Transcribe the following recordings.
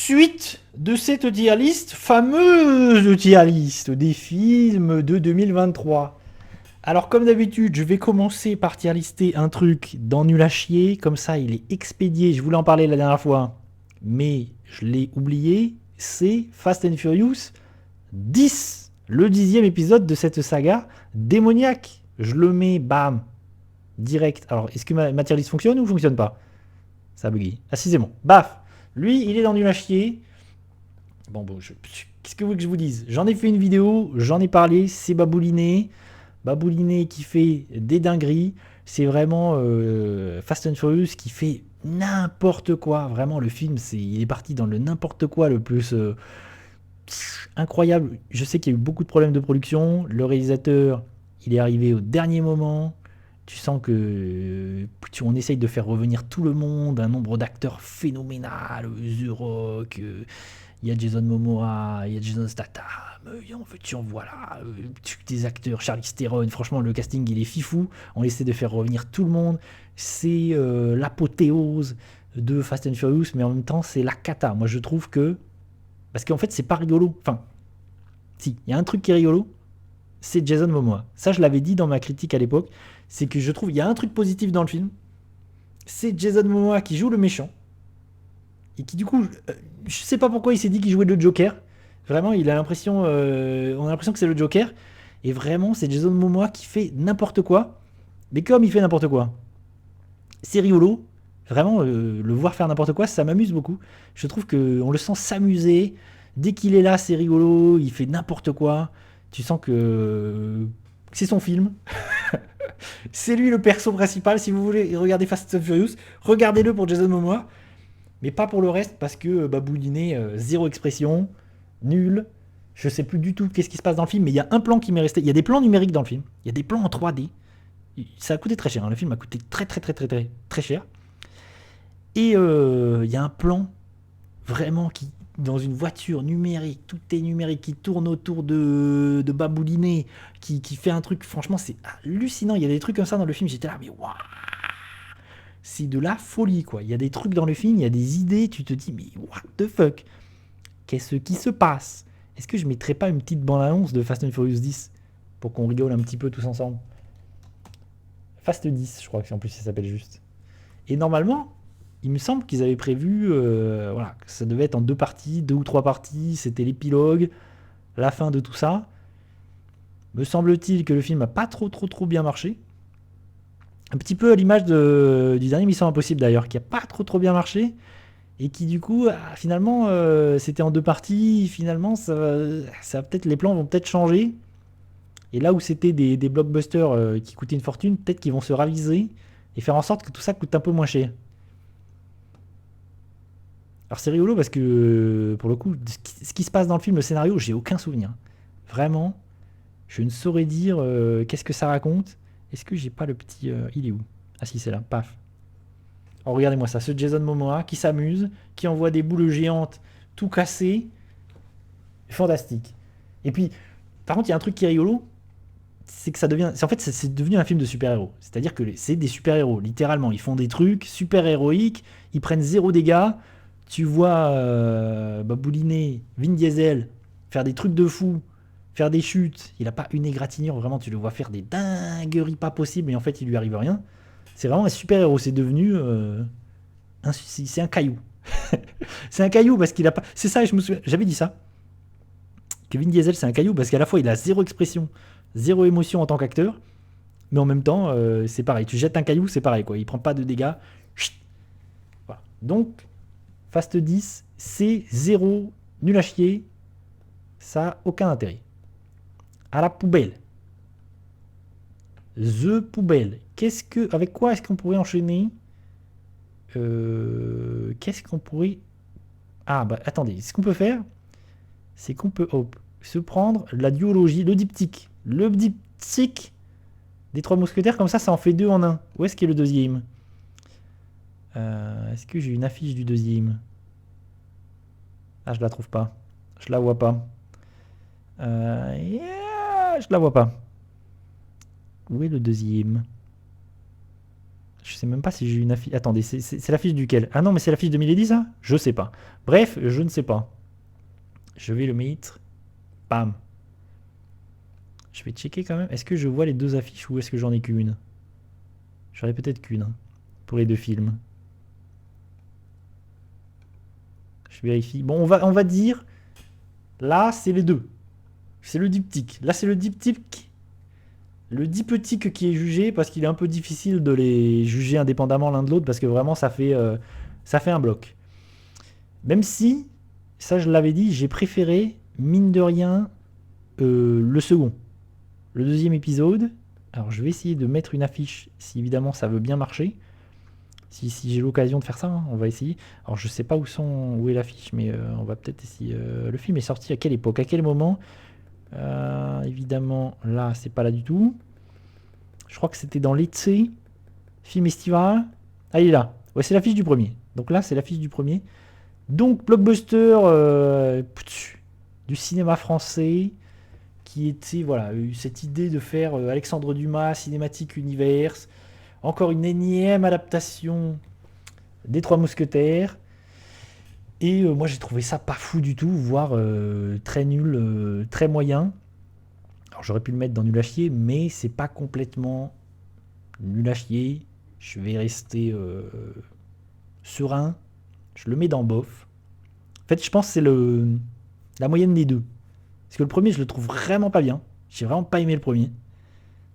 Suite de cette tier list, fameuse tier list des films de 2023. Alors comme d'habitude, je vais commencer par tier lister un truc dans nul à chier, comme ça il est expédié, je voulais en parler la dernière fois, mais je l'ai oublié, c'est Fast and Furious 10, le 10e épisode de cette saga démoniaque. Je le mets, bam, direct. Alors est-ce que ma tier list fonctionne ou fonctionne pas? Ça a bugué. Ah si c'est bon, baf. Lui, il est dans nul à chier. Bon, qu'est-ce que vous voulez que je vous dise? J'en ai fait une vidéo, j'en ai parlé, c'est Babouliné. Babouliné qui fait des dingueries. C'est vraiment Fast and Furious qui fait n'importe quoi. Vraiment, le film, il est parti dans le n'importe quoi le plus incroyable. Je sais qu'il y a eu beaucoup de problèmes de production. Le réalisateur, il est arrivé au dernier moment. Tu sens que on essaye de faire revenir tout le monde, un nombre d'acteurs phénoménal, The Rock, il y a Jason Momoa, il y a Jason Statham, en veux-tu, en voilà, des acteurs, Charlize Theron, franchement le casting il est fifou, on essaie de faire revenir tout le monde, c'est l'apothéose de Fast and Furious, mais en même temps c'est la cata, moi je trouve que, parce qu'en fait c'est pas rigolo, enfin, si, il y a un truc qui est rigolo, c'est Jason Momoa, ça je l'avais dit dans ma critique à l'époque, c'est que je trouve, il y a un truc positif dans le film, c'est Jason Momoa qui joue le méchant, et qui du coup, je sais pas pourquoi il s'est dit qu'il jouait le Joker. Vraiment, il a l'impression, on a l'impression que c'est le Joker. Et vraiment, c'est Jason Momoa qui fait n'importe quoi. Mais comme il fait n'importe quoi, c'est rigolo. Vraiment, le voir faire n'importe quoi, ça m'amuse beaucoup. Je trouve qu'on le sent s'amuser. Dès qu'il est là, c'est rigolo. Il fait n'importe quoi. Tu sens que c'est son film. C'est lui le perso principal. Si vous voulez regarder Fast and Furious, regardez-le pour Jason Momoa. Mais pas pour le reste, parce que Babouliné, zéro expression, nul. Je sais plus du tout qu'est-ce qui se passe dans le film, mais il y a un plan qui m'est resté. Il y a des plans numériques dans le film. Il y a des plans en 3D. Ça a coûté très cher. Hein. Le film a coûté très très très très très très cher. Et il y a un plan vraiment qui, dans une voiture numérique, tout est numérique, qui tourne autour de Babouliné, qui fait un truc. Franchement, c'est hallucinant. Il y a des trucs comme ça dans le film. J'étais là, mais waouh, c'est de la folie quoi. Il y a des trucs dans le film, il y a des idées, tu te dis mais what the fuck? Qu'est-ce qui se passe? Est-ce que je mettrais pas une petite bande-annonce de Fast and Furious 10 pour qu'on rigole un petit peu tous ensemble? Fast 10, je crois que en plus ça s'appelle juste. Et normalement, il me semble qu'ils avaient prévu, voilà, que ça devait être en deux parties, deux ou trois parties. C'était l'épilogue, la fin de tout ça. Me semble-t-il que le film a pas trop bien marché. Un petit peu à l'image du dernier Mission Impossible d'ailleurs, qui a pas trop bien marché. Et qui du coup, finalement, c'était en deux parties. Finalement, ça peut-être les plans vont peut-être changer. Et là où c'était des blockbusters qui coûtaient une fortune, peut-être qu'ils vont se raviser et faire en sorte que tout ça coûte un peu moins cher. Alors c'est rigolo parce que pour le coup, ce qui se passe dans le film, le scénario, j'ai aucun souvenir. Vraiment, je ne saurais dire qu'est-ce que ça raconte. Est-ce que j'ai pas le petit, il est où? Ah si, c'est là. Paf. Oh, regardez-moi ça, ce Jason Momoa qui s'amuse, qui envoie des boules géantes tout cassées. Fantastique. Et puis, par contre, il y a un truc qui est rigolo, c'est que ça devient. En fait, c'est devenu un film de super-héros. C'est-à-dire que c'est des super-héros, littéralement. Ils font des trucs super héroïques, ils prennent zéro dégâts. Tu vois Babouliné, Vin Diesel, faire des trucs de fou, faire des chutes. Il a pas une égratignure, vraiment, tu le vois faire des dingueries pas possibles, et en fait, il lui arrive rien. C'est vraiment un super-héros. C'est devenu. C'est un caillou. C'est un caillou parce qu'il a pas. C'est ça, je me souviens. J'avais dit ça. Que Vin Diesel, c'est un caillou parce qu'à la fois, il a zéro expression, zéro émotion en tant qu'acteur, mais en même temps, c'est pareil. Tu jettes un caillou, c'est pareil, quoi. Il prend pas de dégâts. Chut. Voilà. Donc, Fast 10, c'est zéro, nul à chier. Ça a aucun intérêt. À la poubelle. The poubelle. Avec quoi est-ce qu'on pourrait enchaîner? Qu'est-ce qu'on pourrait. Ah, bah attendez, ce qu'on peut faire, c'est qu'on peut se prendre la duologie, le diptyque. Le diptyque des trois mousquetaires, comme ça en fait deux en un. Où est-ce qu'il est le deuxième? Est-ce que j'ai une affiche du deuxième? Ah, je la trouve pas. Je la vois pas. Je la vois pas. Où est le deuxième? Je sais même pas si j'ai une affiche. Attendez, c'est l'affiche duquel? Ah non, mais c'est l'affiche de Milady, ça? Je sais pas. Bref, je ne sais pas. Je vais le mettre. Bam. Je vais checker quand même. Est-ce que je vois les deux affiches ou est-ce que j'en ai qu'une? J'en ai peut-être qu'une hein, pour les deux films. Je vérifie. Bon, on va dire. Là, c'est les deux. C'est le diptyque. Là, c'est le diptyque. Le diptyque qui est jugé parce qu'il est un peu difficile de les juger indépendamment l'un de l'autre parce que vraiment, ça fait un bloc. Même si, ça je l'avais dit, j'ai préféré, mine de rien, le second. Le deuxième épisode. Alors, je vais essayer de mettre une affiche si évidemment ça veut bien marcher. Si j'ai l'occasion de faire ça, hein, on va essayer. Alors je sais pas où est l'affiche, mais on va peut-être essayer. Le film est sorti à quelle époque? À quel moment? Évidemment, là, c'est pas là du tout. Je crois que c'était dans l'été. Film estival. Ah, il est là. Ouais, c'est l'affiche du premier. Donc là, c'est l'affiche du premier. Donc, blockbuster du cinéma français qui était, voilà, cette idée de faire Alexandre Dumas, Cinématique Universe. Encore une énième adaptation des Trois Mousquetaires. Et moi j'ai trouvé ça pas fou du tout, voire très nul, très moyen. Alors j'aurais pu le mettre dans nul à chier, mais c'est pas complètement nul à chier. Je vais rester serein. Je le mets dans bof. En fait, je pense que c'est la moyenne des deux. Parce que le premier, je le trouve vraiment pas bien. J'ai vraiment pas aimé le premier.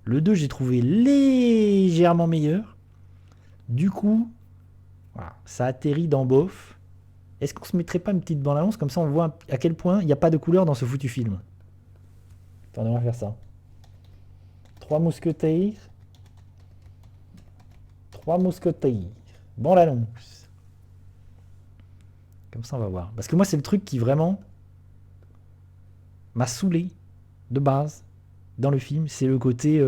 Le 2, j'ai trouvé légèrement meilleur. Du coup, voilà, ça atterrit dans bof. Est-ce qu'on se mettrait pas une petite bande-annonce comme ça on voit à quel point il n'y a pas de couleur dans ce foutu film? Attendez, on va faire ça. Trois mousquetaires. Trois mousquetaires. Bande-annonce. Comme ça on va voir. Parce que moi c'est le truc qui vraiment m'a saoulé de base dans le film. C'est le côté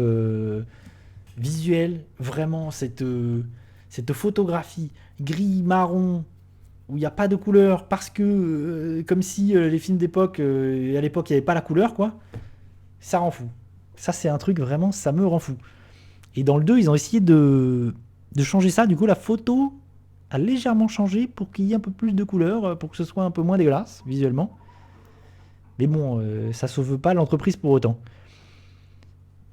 visuel. Vraiment cette photographie gris-marron où il n'y a pas de couleur parce que comme si les films d'époque, à l'époque il n'y avait pas la couleur quoi, ça rend fou. Ça c'est un truc vraiment, ça me rend fou. Et dans le 2 ils ont essayé de changer ça, du coup la photo a légèrement changé pour qu'il y ait un peu plus de couleur, pour que ce soit un peu moins dégueulasse visuellement. Mais bon, ça sauve pas l'entreprise pour autant.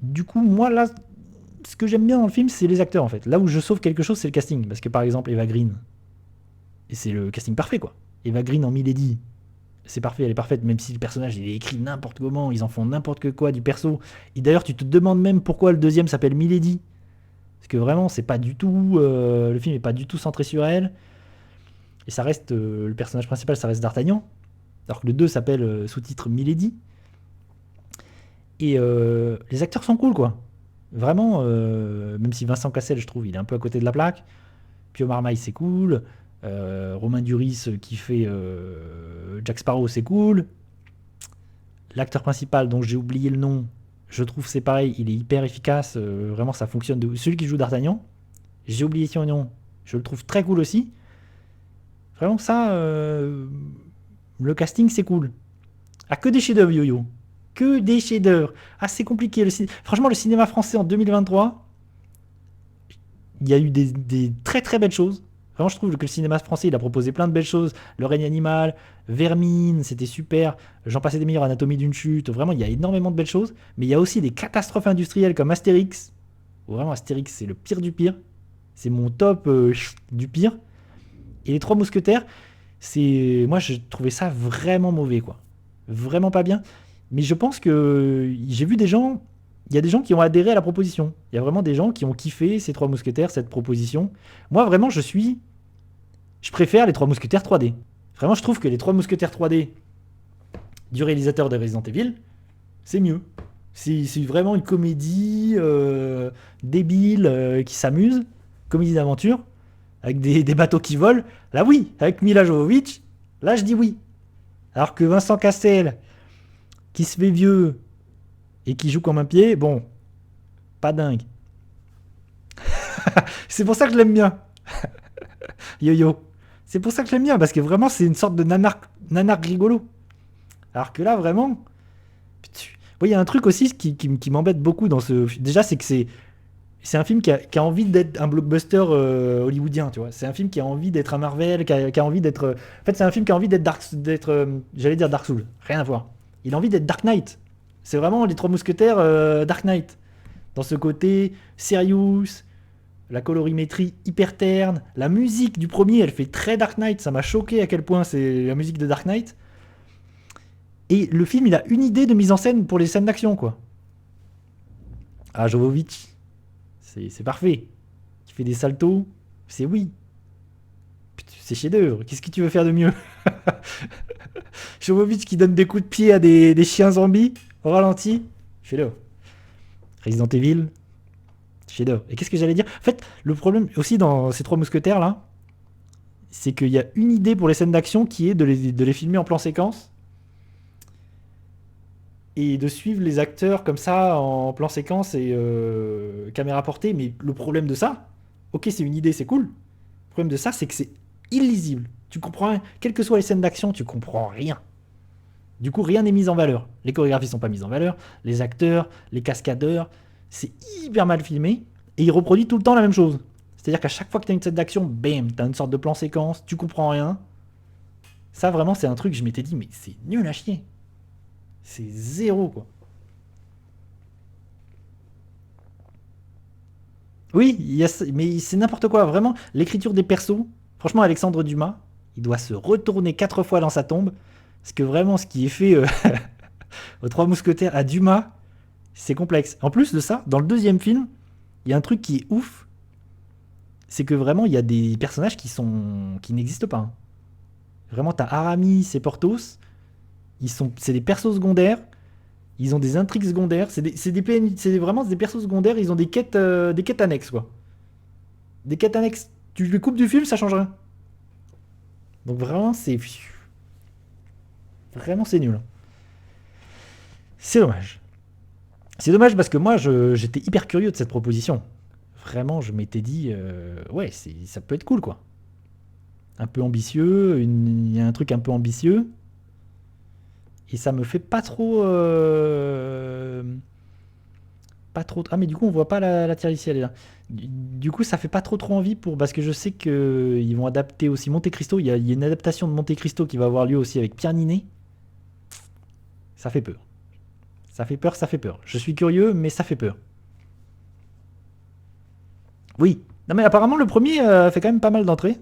Du coup moi là, ce que j'aime bien dans le film c'est les acteurs en fait. Là où je sauve quelque chose c'est le casting, parce que par exemple Eva Green, et c'est le casting parfait quoi. Eva Green en Milady, c'est parfait, elle est parfaite, même si le personnage il est écrit n'importe comment, ils en font n'importe quoi du perso. Et d'ailleurs tu te demandes même pourquoi le deuxième s'appelle Milady. Parce que vraiment c'est pas du tout, le film est pas du tout centré sur elle. Et ça reste, le personnage principal ça reste D'Artagnan. Alors que le 2 s'appelle sous-titre Milady. Et les acteurs sont cool quoi. Vraiment, même si Vincent Cassel je trouve il est un peu à côté de la plaque. Pio Marmaille c'est cool. Romain Duris qui fait Jack Sparrow c'est cool. L'acteur principal dont j'ai oublié le nom, je trouve c'est pareil, il est hyper efficace, vraiment ça fonctionne. Celui qui joue D'Artagnan, j'ai oublié son nom, je le trouve très cool aussi. Vraiment ça, le casting c'est cool. Ah, que des chefs-d'œuvre Yo-Yo, que des chefs-d'œuvre. Ah c'est compliqué, franchement le cinéma français en 2023, il y a eu des très très belles choses. Vraiment, je trouve que le cinéma français, il a proposé plein de belles choses. Le règne animal, Vermine, c'était super. J'en passais des meilleurs, Anatomie d'une chute. Vraiment, il y a énormément de belles choses. Mais il y a aussi des catastrophes industrielles comme Astérix. Vraiment, Astérix, c'est le pire du pire. C'est mon top du pire. Et les Trois Mousquetaires, moi, je trouvais ça vraiment mauvais, quoi. Vraiment pas bien. Mais je pense que j'ai vu des gens. Il y a des gens qui ont adhéré à la proposition. Il y a vraiment des gens qui ont kiffé ces Trois Mousquetaires, cette proposition. Moi, vraiment, je préfère les Trois Mousquetaires 3D. Vraiment, je trouve que les Trois Mousquetaires 3D du réalisateur de Resident Evil, c'est mieux. C'est vraiment une comédie débile qui s'amuse, comédie d'aventure, avec des bateaux qui volent. Là, oui, avec Mila Jovovich, là, je dis oui. Alors que Vincent Cassel, qui se fait vieux et qui joue comme un pied, bon, pas dingue. C'est pour ça que je l'aime bien. Yo-yo. C'est pour ça que je l'aime bien, parce que vraiment, c'est une sorte de nanar rigolo. Alors que là, vraiment... Il y a un truc aussi qui m'embête beaucoup dans ce... Déjà, c'est que c'est C'est un film qui a envie d'être un blockbuster hollywoodien, tu vois. C'est un film qui a envie d'être un Marvel, qui a envie d'être. En fait, c'est un film qui a envie d'être j'allais dire Dark Souls. Rien à voir. Il a envie d'être Dark Knight. C'est vraiment les Trois Mousquetaires Dark Knight. Dans ce côté serious, la colorimétrie hyper terne, la musique du premier, elle fait très Dark Knight. Ça m'a choqué à quel point c'est la musique de Dark Knight. Et le film, il a une idée de mise en scène pour les scènes d'action, quoi. Ah, Jovovich, c'est parfait. Qui fait des saltos, c'est oui. Putain, c'est chef-d'œuvre. Qu'est-ce que tu veux faire de mieux? Jovovich qui donne des coups de pied à des chiens zombies au ralenti, chef-d'œuvre. Resident Evil, chef-d'œuvre. Et qu'est-ce que j'allais dire? En fait, le problème aussi dans ces Trois Mousquetaires là, c'est qu'il y a une idée pour les scènes d'action qui est de les filmer en plan séquence et de suivre les acteurs comme ça en plan séquence et caméra portée. Mais le problème de ça, ok, c'est une idée, c'est cool. Le problème de ça, c'est que c'est illisible. Tu comprends rien. Quelles que soient les scènes d'action, tu comprends rien. Du coup, rien n'est mis en valeur. Les chorégraphies sont pas mises en valeur, les acteurs, les cascadeurs, c'est hyper mal filmé et il reproduit tout le temps la même chose. C'est-à-dire qu'à chaque fois que tu as une scène d'action, bam, tu as une sorte de plan séquence, tu comprends rien. Ça, vraiment, c'est un truc, je m'étais dit, mais c'est nul à chier. C'est zéro, quoi. Oui, mais c'est n'importe quoi, vraiment. L'écriture des persos, franchement, Alexandre Dumas, il doit se retourner 4 fois dans sa tombe. Parce que vraiment, ce qui est fait aux Trois Mousquetaires à Dumas, c'est complexe. En plus de ça, dans le deuxième film, il y a un truc qui est ouf, c'est que vraiment, il y a des personnages qui n'existent pas, hein. Vraiment, t'as Aramis et Porthos, c'est des persos secondaires, ils ont des intrigues secondaires, vraiment des persos secondaires, ils ont des quêtes annexes, quoi. Des quêtes annexes. Tu les coupes du film, ça change rien. Donc vraiment, c'est nul. C'est dommage. C'est dommage parce que moi, j'étais hyper curieux de cette proposition. Vraiment, je m'étais dit, ouais, ça peut être cool, quoi. Un peu ambitieux, il y a un truc un peu ambitieux. Et ça me fait pas trop. Pas trop. Ah, mais du coup, on voit pas la tier ici, elle est là. Du coup, ça fait pas trop envie parce que je sais qu'ils vont adapter aussi Monte Cristo. Il y a une adaptation de Monte Cristo qui va avoir lieu aussi avec Pierre Ninet. Ça fait peur. Ça fait peur, ça fait peur. Je suis curieux, mais ça fait peur. Oui. Non, mais apparemment, le premier fait quand même pas mal d'entrées.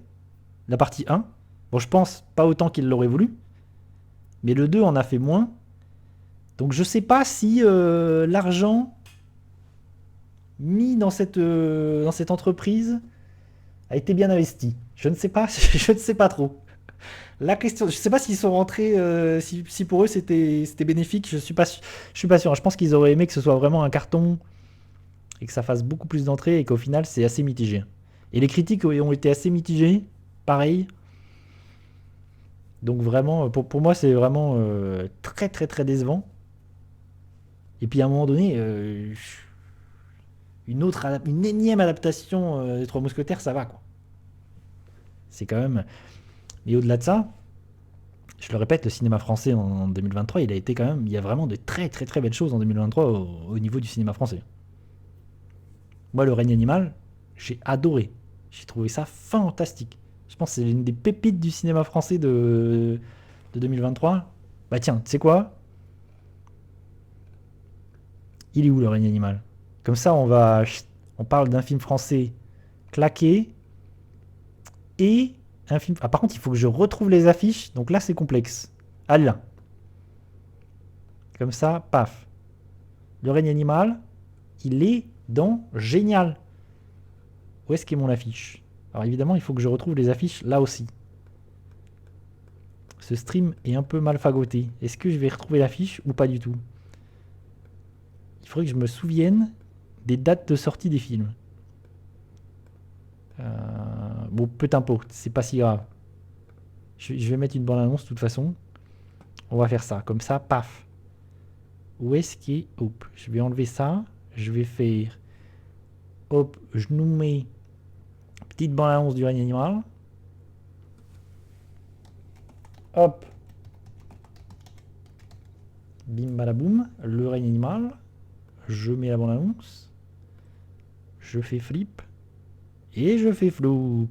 La partie 1. Bon, je pense pas autant qu'il l'aurait voulu. Mais le 2 en a fait moins. Donc je sais pas si l'argent mis dans cette entreprise a été bien investi. Je ne sais pas, je ne sais pas trop. La question, je ne sais pas s'ils sont rentrés, si pour eux c'était bénéfique, je suis pas sûr. Je pense qu'ils auraient aimé que ce soit vraiment un carton et que ça fasse beaucoup plus d'entrées et qu'au final c'est assez mitigé. Et les critiques ont été assez mitigées, pareil. Donc vraiment, pour moi c'est vraiment très très très décevant. Et puis à un moment donné, une énième adaptation des Trois Mousquetaires, ça va quoi. C'est quand même. Et au-delà de ça, je le répète, le cinéma français en 2023, il a été quand même. Il y a vraiment de très très très belles choses en 2023 au niveau du cinéma français. Moi, Le règne animal, j'ai adoré. J'ai trouvé ça fantastique. Je pense que c'est l'une des pépites du cinéma français de 2023. Bah tiens, tu sais quoi? Il est où Le règne animal? Comme ça, on parle d'un film français claqué et un film. Ah, par contre, il faut que je retrouve les affiches. Donc là, c'est complexe. Allez là. Comme ça, paf. Le règne animal, il est dans Génial. Où est-ce qu'est mon affiche? Alors évidemment, il faut que je retrouve les affiches là aussi. Ce stream est un peu mal fagoté. Est-ce que je vais retrouver l'affiche ou pas du tout? Il faudrait que je me souvienne des dates de sortie des films. Bon, peu importe, c'est pas si grave. Je vais mettre une bonne annonce de toute façon. On va faire ça, comme ça, paf. Où est-ce qu'il est? Hop, je vais enlever ça. Je vais faire. Hop, je nous mets. Petite bande annonce du règne animal. Hop. Bim balaboum. Le règne animal. Je mets la bande annonce. je fais flip et je fais flop.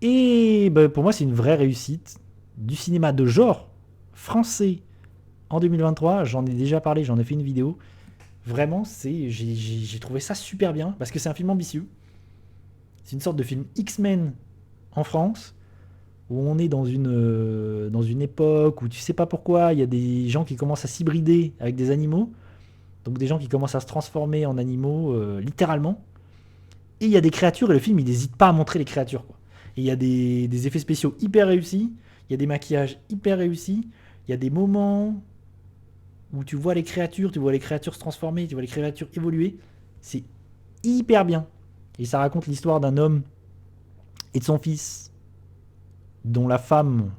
Et bah, pour moi, c'est une vraie réussite du cinéma de genre français en 2023. J'en ai déjà parlé, j'en ai fait une vidéo. Vraiment, j'ai trouvé ça super bien parce que c'est un film ambitieux. C'est une sorte de film X-Men en France où on est dans une époque où tu sais pas pourquoi il y a des gens qui commencent à s'hybrider avec des animaux. Donc des gens qui commencent à se transformer en animaux littéralement. Et il y a des créatures et le film il n'hésite pas à montrer les créatures, quoi. Et il y a des effets spéciaux hyper réussis, il y a des maquillages hyper réussis, il y a des moments où tu vois les créatures se transformer, tu vois les créatures évoluer. C'est hyper bien. Et ça raconte l'histoire d'un homme et de son fils, dont la femme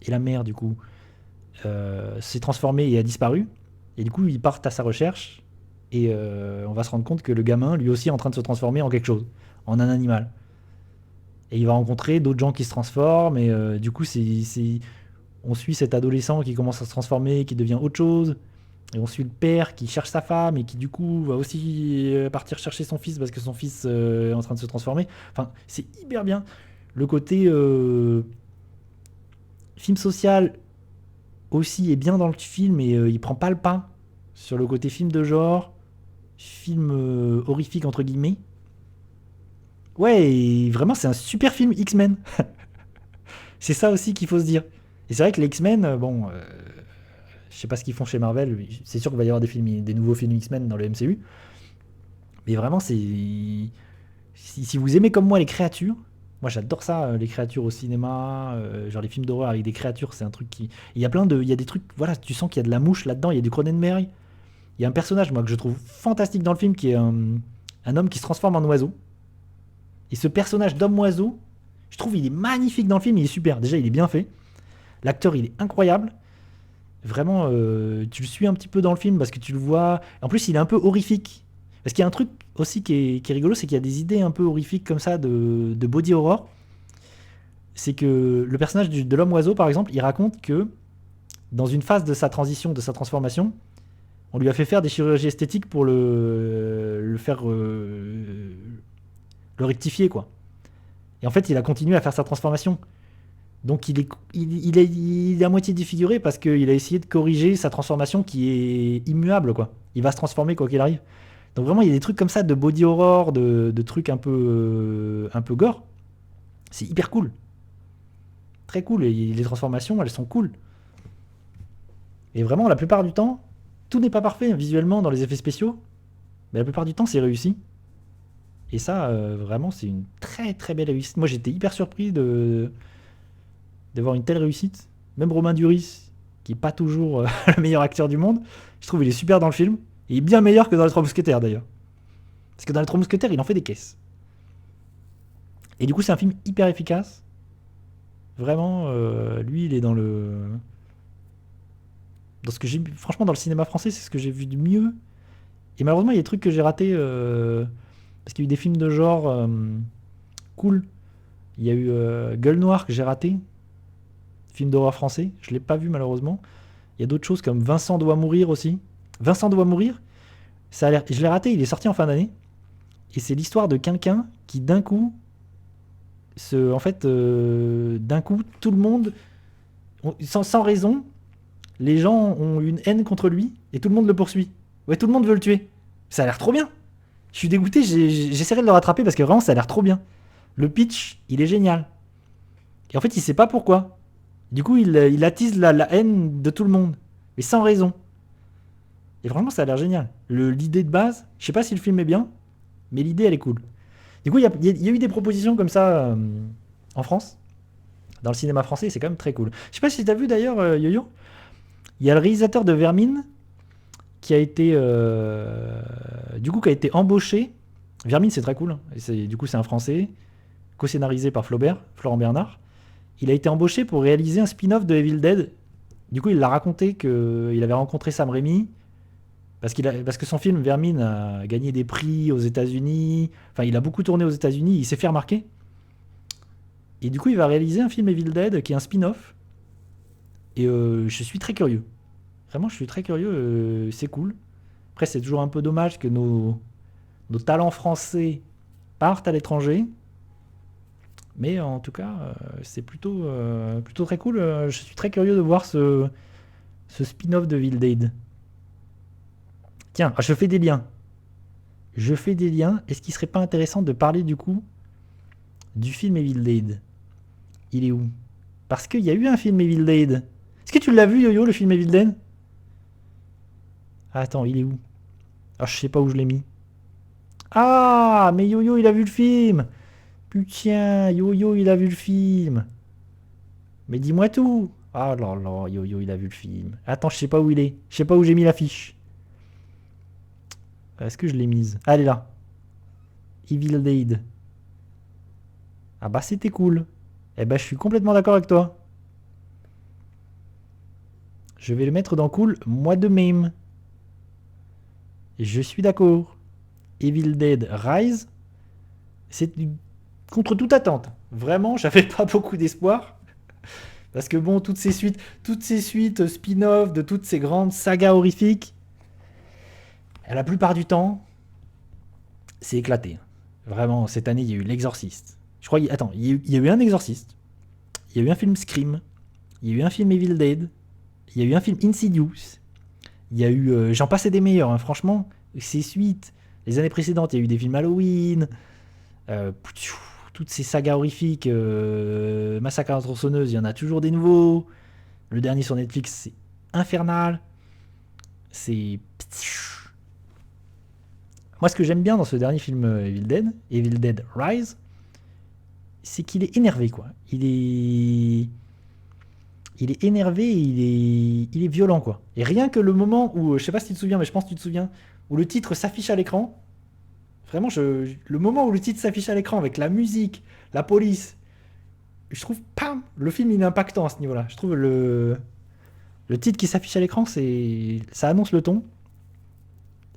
et la mère, du coup, s'est transformée et a disparu. Et du coup, ils partent à sa recherche. Et on va se rendre compte que le gamin, lui aussi, est en train de se transformer en quelque chose, en un animal. Et il va rencontrer d'autres gens qui se transforment. Et du coup, on suit cet adolescent qui commence à se transformer, qui devient autre chose. Et on suit le père qui cherche sa femme et qui du coup va aussi partir chercher son fils parce que son fils est en train de se transformer. Enfin, c'est hyper bien. Le côté film social aussi est bien dans le film et il prend pas le pas sur le côté film de genre, film horrifique entre guillemets. Ouais, et vraiment c'est un super film X-Men. C'est ça aussi qu'il faut se dire. Et c'est vrai que les X-Men, je sais pas ce qu'ils font chez Marvel. C'est sûr qu'il va y avoir des nouveaux films X-Men dans le MCU. Mais vraiment, si vous aimez comme moi les créatures, moi j'adore ça, les créatures au cinéma, genre les films d'horreur avec des créatures, c'est un truc qui. Il y a des trucs, voilà, tu sens qu'il y a de la mouche là-dedans, il y a du Cronenberg. Il y a un personnage, moi, que je trouve fantastique dans le film, qui est un homme qui se transforme en oiseau. Et ce personnage d'homme-oiseau, je trouve il est magnifique dans le film, il est super. Déjà, il est bien fait. L'acteur, il est incroyable. Vraiment, tu le suis un petit peu dans le film parce que tu le vois. En plus, il est un peu horrifique. Parce qu'il y a un truc aussi qui est rigolo, c'est qu'il y a des idées un peu horrifiques comme ça de body horror. C'est que le personnage de l'homme oiseau, par exemple, il raconte que dans une phase de sa transition, de sa transformation, on lui a fait faire des chirurgies esthétiques pour le faire le rectifier, quoi. Et en fait, il a continué à faire sa transformation. Donc il est à moitié défiguré parce qu'il a essayé de corriger sa transformation qui est immuable, quoi. Il va se transformer quoi qu'il arrive. Donc vraiment, il y a des trucs comme ça de body horror, de trucs un peu gore. C'est hyper cool. Très cool. Et les transformations, elles sont cool. Et vraiment, la plupart du temps, tout n'est pas parfait visuellement dans les effets spéciaux. Mais la plupart du temps, c'est réussi. Et ça, vraiment, c'est une très très belle réussite. Moi, j'étais hyper surpris d'avoir une telle réussite. Même Romain Duris, qui est pas toujours le meilleur acteur du monde, je trouve il est super dans le film. Et il est bien meilleur que dans Les Trois Mousquetaires d'ailleurs. Parce que dans Les Trois Mousquetaires, il en fait des caisses. Et du coup, c'est un film hyper efficace. Vraiment, lui, il est dans ce que j'ai. Franchement, dans le cinéma français, c'est ce que j'ai vu de mieux. Et malheureusement, il y a des trucs que j'ai ratés. Parce qu'il y a eu des films de genre cool. Il y a eu Gueule Noire que j'ai raté. Film d'horreur français. Je l'ai pas vu malheureusement. Il y a d'autres choses comme Vincent doit mourir aussi. Vincent doit mourir. Ça a l'air. Je l'ai raté. Il est sorti en fin d'année. Et c'est l'histoire de quelqu'un qui d'un coup, en fait, d'un coup, tout le monde, sans raison, les gens ont une haine contre lui et tout le monde le poursuit. Ouais, tout le monde veut le tuer. Ça a l'air trop bien. Je suis dégoûté. J'essaierai de le rattraper parce que vraiment, ça a l'air trop bien. Le pitch, il est génial. Et en fait, il sait pas pourquoi. Du coup, il attise la haine de tout le monde. Mais sans raison. Et franchement, ça a l'air génial. L'idée de base, je sais pas si le film est bien, mais l'idée, elle est cool. Du coup, il y a eu des propositions comme ça en France, dans le cinéma français, c'est quand même très cool. Je sais pas si tu as vu d'ailleurs, Yo-Yo, il y a le réalisateur de Vermine qui a été, qui a été embauché. Vermine, c'est très cool. Hein. Du coup, c'est un Français, co-scénarisé par Florent Bernard. Il a été embauché pour réaliser un spin-off de Evil Dead. Du coup, il l'a raconté qu'il avait rencontré Sam Raimi parce que son film Vermine a gagné des prix aux États-Unis. Enfin, il a beaucoup tourné aux États-Unis. Il s'est fait remarquer. Et du coup, il va réaliser un film Evil Dead qui est un spin-off. Et je suis très curieux. Vraiment, je suis très curieux. C'est cool. Après, c'est toujours un peu dommage que nos talents français partent à l'étranger. Mais en tout cas, c'est plutôt très cool. Je suis très curieux de voir ce spin-off de Evil Dead. Tiens, je fais des liens. Est-ce qu'il serait pas intéressant de parler du coup du film Evil Dead? Il est où? Parce qu'il y a eu un film Evil Dead. Est-ce que tu l'as vu, Yo-Yo, le film Evil Dead? Attends, il est où? Ah, je sais pas où je l'ai mis. Ah, mais Yo-Yo, il a vu le film. Putain, Yo-Yo, il a vu le film. Mais dis-moi tout. Ah là là, Yo-Yo, il a vu le film. Attends, je sais pas où il est. Je sais pas où j'ai mis l'affiche. Est-ce que je l'ai mise? Ah, elle est là. Evil Dead. Ah bah c'était cool. Eh ben je suis complètement d'accord avec toi. Je vais le mettre dans cool moi de même. Je suis d'accord. Evil Dead Rise, c'est contre toute attente. Vraiment, j'avais pas beaucoup d'espoir. Parce que bon, toutes ces suites spin-off de toutes ces grandes sagas horrifiques, la plupart du temps, c'est éclaté. Vraiment, cette année, il y a eu l'Exorciste. Je crois, attends, il y a eu un Exorciste. Il y a eu un film Scream. Il y a eu un film Evil Dead. Il y a eu un film Insidious. Il y a eu, j'en passais des meilleurs, hein, franchement. Ces suites, les années précédentes, il y a eu des films Halloween, toutes ces sagas horrifiques, Massacre à la tronçonneuse, il y en a toujours des nouveaux. Le dernier sur Netflix, c'est infernal. C'est. Moi, ce que j'aime bien dans ce dernier film Evil Dead Rise, c'est qu'il est énervé, quoi. Il est énervé, il est violent, quoi. Et rien que le moment où, je sais pas si tu te souviens, mais je pense que tu te souviens, où le titre s'affiche à l'écran, vraiment, le moment où le titre s'affiche à l'écran avec la musique, la police, je trouve, pam, le film il est impactant à ce niveau-là. Je trouve le titre qui s'affiche à l'écran, ça annonce le ton.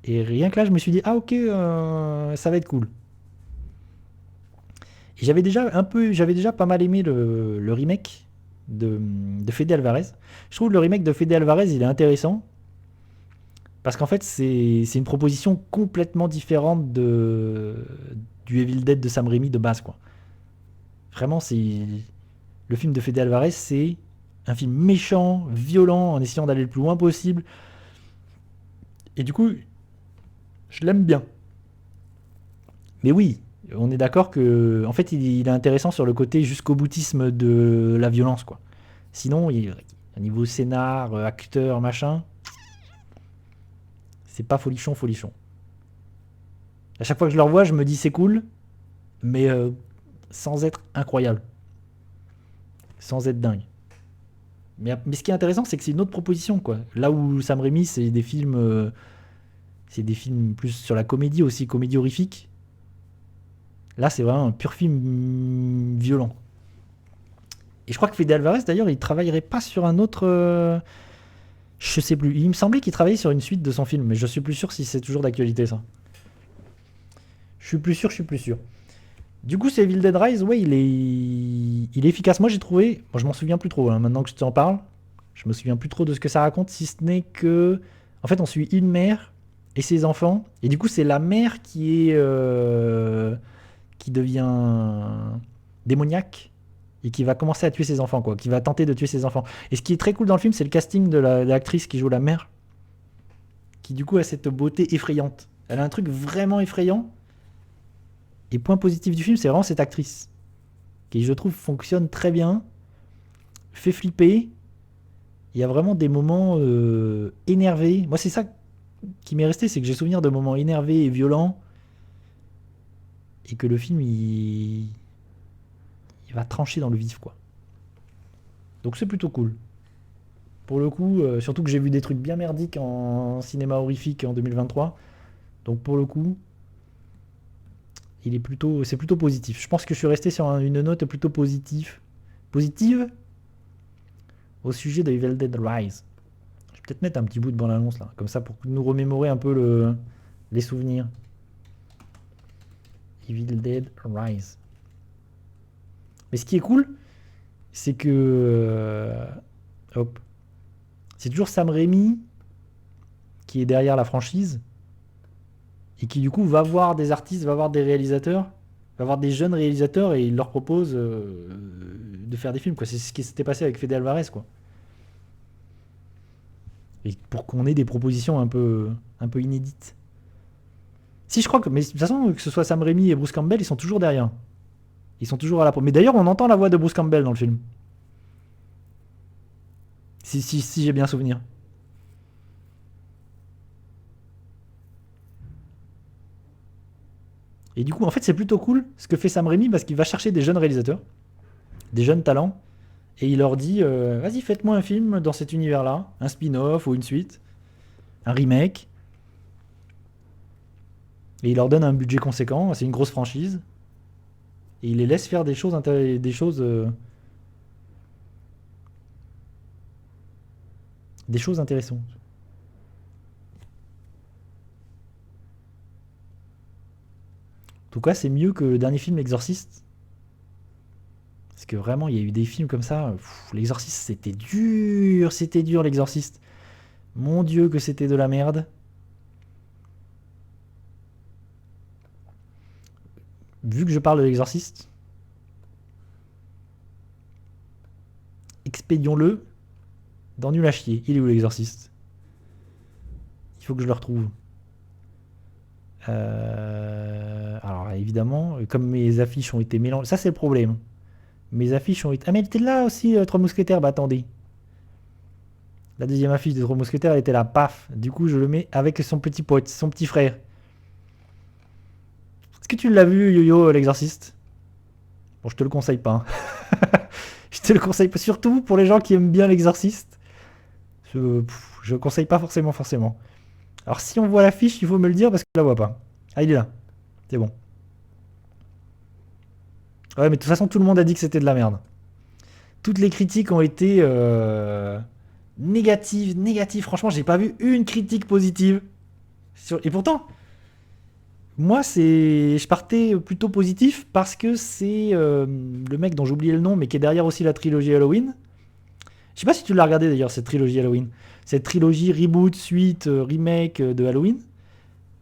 Et rien que là, je me suis dit, ah ok, ça va être cool. Et j'avais déjà pas mal aimé le remake de Fede Alvarez. Je trouve le remake de Fede Alvarez, il est intéressant. Parce qu'en fait, c'est une proposition complètement différente du Evil Dead de Sam Raimi de base, quoi. Vraiment, le film de Fede Alvarez, c'est un film méchant, violent, en essayant d'aller le plus loin possible. Et du coup, je l'aime bien. Mais oui, on est d'accord que, en fait, il est intéressant sur le côté jusqu'au boutisme de la violence, quoi. Sinon, à niveau scénar, acteur, machin, c'est pas folichon, folichon. À chaque fois que je le revois, je me dis c'est cool, mais sans être incroyable, sans être dingue. Mais ce qui est intéressant, c'est que c'est une autre proposition, quoi. Là où Sam Raimi, c'est des films plus sur la comédie aussi, comédie horrifique. Là, c'est vraiment un pur film violent. Et je crois que Fede Alvarez, d'ailleurs, il travaillerait pas sur un autre. Je sais plus. Il me semblait qu'il travaillait sur une suite de son film, mais je suis plus sûr si c'est toujours d'actualité, ça. Je suis plus sûr, je suis plus sûr. Du coup, c'est Evil Dead Rise, ouais, il est efficace. Moi, j'ai trouvé. Bon, je m'en souviens plus trop, hein, maintenant que je t'en parle. Je me souviens plus trop de ce que ça raconte, si ce n'est que. En fait, on suit une mère et ses enfants. Et du coup, c'est la mère qui devient démoniaque et qui va commencer à tuer ses enfants, quoi. Qui va tenter de tuer ses enfants. Et ce qui est très cool dans le film, c'est le casting de l'actrice qui joue la mère. Qui, du coup, a cette beauté effrayante. Elle a un truc vraiment effrayant. Et point positif du film, c'est vraiment cette actrice. Qui, je trouve, fonctionne très bien. Fait flipper. Il y a vraiment des moments énervés. Moi, c'est ça qui m'est resté, c'est que j'ai souvenir de moments énervés et violents. Et que le film, il va trancher dans le vif, quoi. Donc c'est plutôt cool. Pour le coup, surtout que j'ai vu des trucs bien merdiques en cinéma horrifique en 2023. Donc pour le coup, c'est plutôt positif. Je pense que je suis resté sur une note plutôt positive au sujet de Evil Dead Rise. Je vais peut-être mettre un petit bout de bande-annonce là, comme ça pour nous remémorer un peu les souvenirs. Evil Dead Rise. Mais ce qui est cool, c'est que hop, c'est toujours Sam Raimi qui est derrière la franchise et qui du coup va voir des artistes, va voir des réalisateurs va voir des jeunes réalisateurs et il leur propose de faire des films, quoi. C'est ce qui s'était passé avec Fede Alvarez, quoi. Et pour qu'on ait des propositions un peu inédites. Si, je crois que. Mais de toute façon, que ce soit Sam Raimi et Bruce Campbell, ils sont toujours derrière. Ils sont toujours à la. Mais d'ailleurs, on entend la voix de Bruce Campbell dans le film. Si j'ai bien souvenir. Et du coup, en fait, c'est plutôt cool ce que fait Sam Raimi parce qu'il va chercher des jeunes réalisateurs, des jeunes talents, et il leur dit vas-y, faites-moi un film dans cet univers-là, un spin-off ou une suite, un remake. Et il leur donne un budget conséquent, c'est une grosse franchise, et il les laisse faire des choses, des choses intéressantes. En tout cas, c'est mieux que le dernier film, L'Exorciste. Parce que vraiment, il y a eu des films comme ça. L'Exorciste, c'était dur, L'Exorciste. Mon Dieu, que c'était de la merde. Vu que je parle de L'Exorciste, expédions-le dans Nul à chier. Il est où l'Exorciste? Il faut que je le retrouve. Alors évidemment, comme mes affiches ont été mélangées, ça c'est le problème. Mes affiches ont été. Ah mais elle était là aussi, Trois Mousquetaires. Bah attendez. La deuxième affiche des Trois Mousquetaires, elle était là, paf. Du coup, je le mets avec son petit pote, son petit frère. Est-ce que tu l'as vu, Yo-Yo, l'exorciste? Bon, je te le conseille pas, hein. Je te le conseille pas, surtout pour les gens qui aiment bien l'exorciste. Je conseille pas forcément. Alors si on voit l'affiche, il faut me le dire parce que je la vois pas. Ah, il est là. C'est bon. Ouais, mais de toute façon, tout le monde a dit que c'était de la merde. Toutes les critiques ont été négatives. Franchement, j'ai pas vu une critique positive. Et pourtant, moi, je partais plutôt positif parce que c'est le mec dont j'ai oublié le nom, mais qui est derrière aussi la trilogie Halloween. Je sais pas si tu l'as regardé d'ailleurs, cette trilogie Halloween. Cette trilogie reboot, suite, remake de Halloween.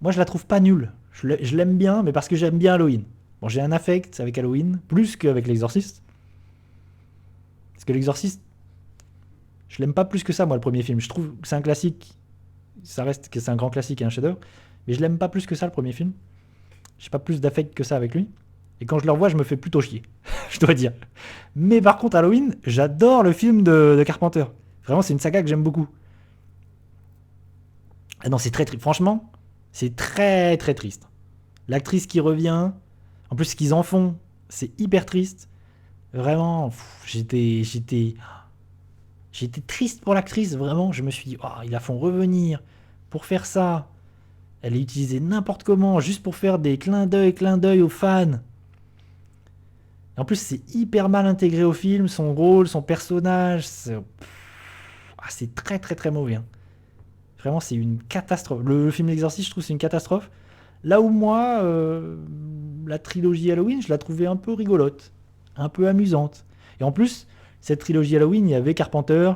Moi, je la trouve pas nulle. Je l'aime bien, mais parce que j'aime bien Halloween. Bon, j'ai un affect avec Halloween, plus qu'avec l'Exorciste. Parce que l'Exorciste, je l'aime pas plus que ça, moi, le premier film. Je trouve que c'est un classique. Ça reste que c'est un grand classique et un chef-d'œuvre. Mais je l'aime pas plus que ça, le premier film. J'ai pas plus d'affect que ça avec lui. Et quand je le revois, je me fais plutôt chier. Je dois dire. Mais par contre, Halloween, j'adore le film de Carpenter. Vraiment, c'est une saga que j'aime beaucoup. Ah non, c'est très triste. Franchement, c'est très très triste. L'actrice qui revient, en plus, ce qu'ils en font, c'est hyper triste. Vraiment, j'étais triste pour l'actrice. Vraiment, je me suis dit, oh, ils la font revenir pour faire ça. Elle est utilisée n'importe comment, juste pour faire des clins d'œil aux fans. Et en plus, c'est hyper mal intégré au film, son rôle, son personnage. C'est très très très mauvais, hein. Vraiment, c'est une catastrophe. Le film L'Exorciste, je trouve, c'est une catastrophe. Là où moi, la trilogie Halloween, je la trouvais un peu rigolote, un peu amusante. Et en plus, cette trilogie Halloween, il y avait Carpenter,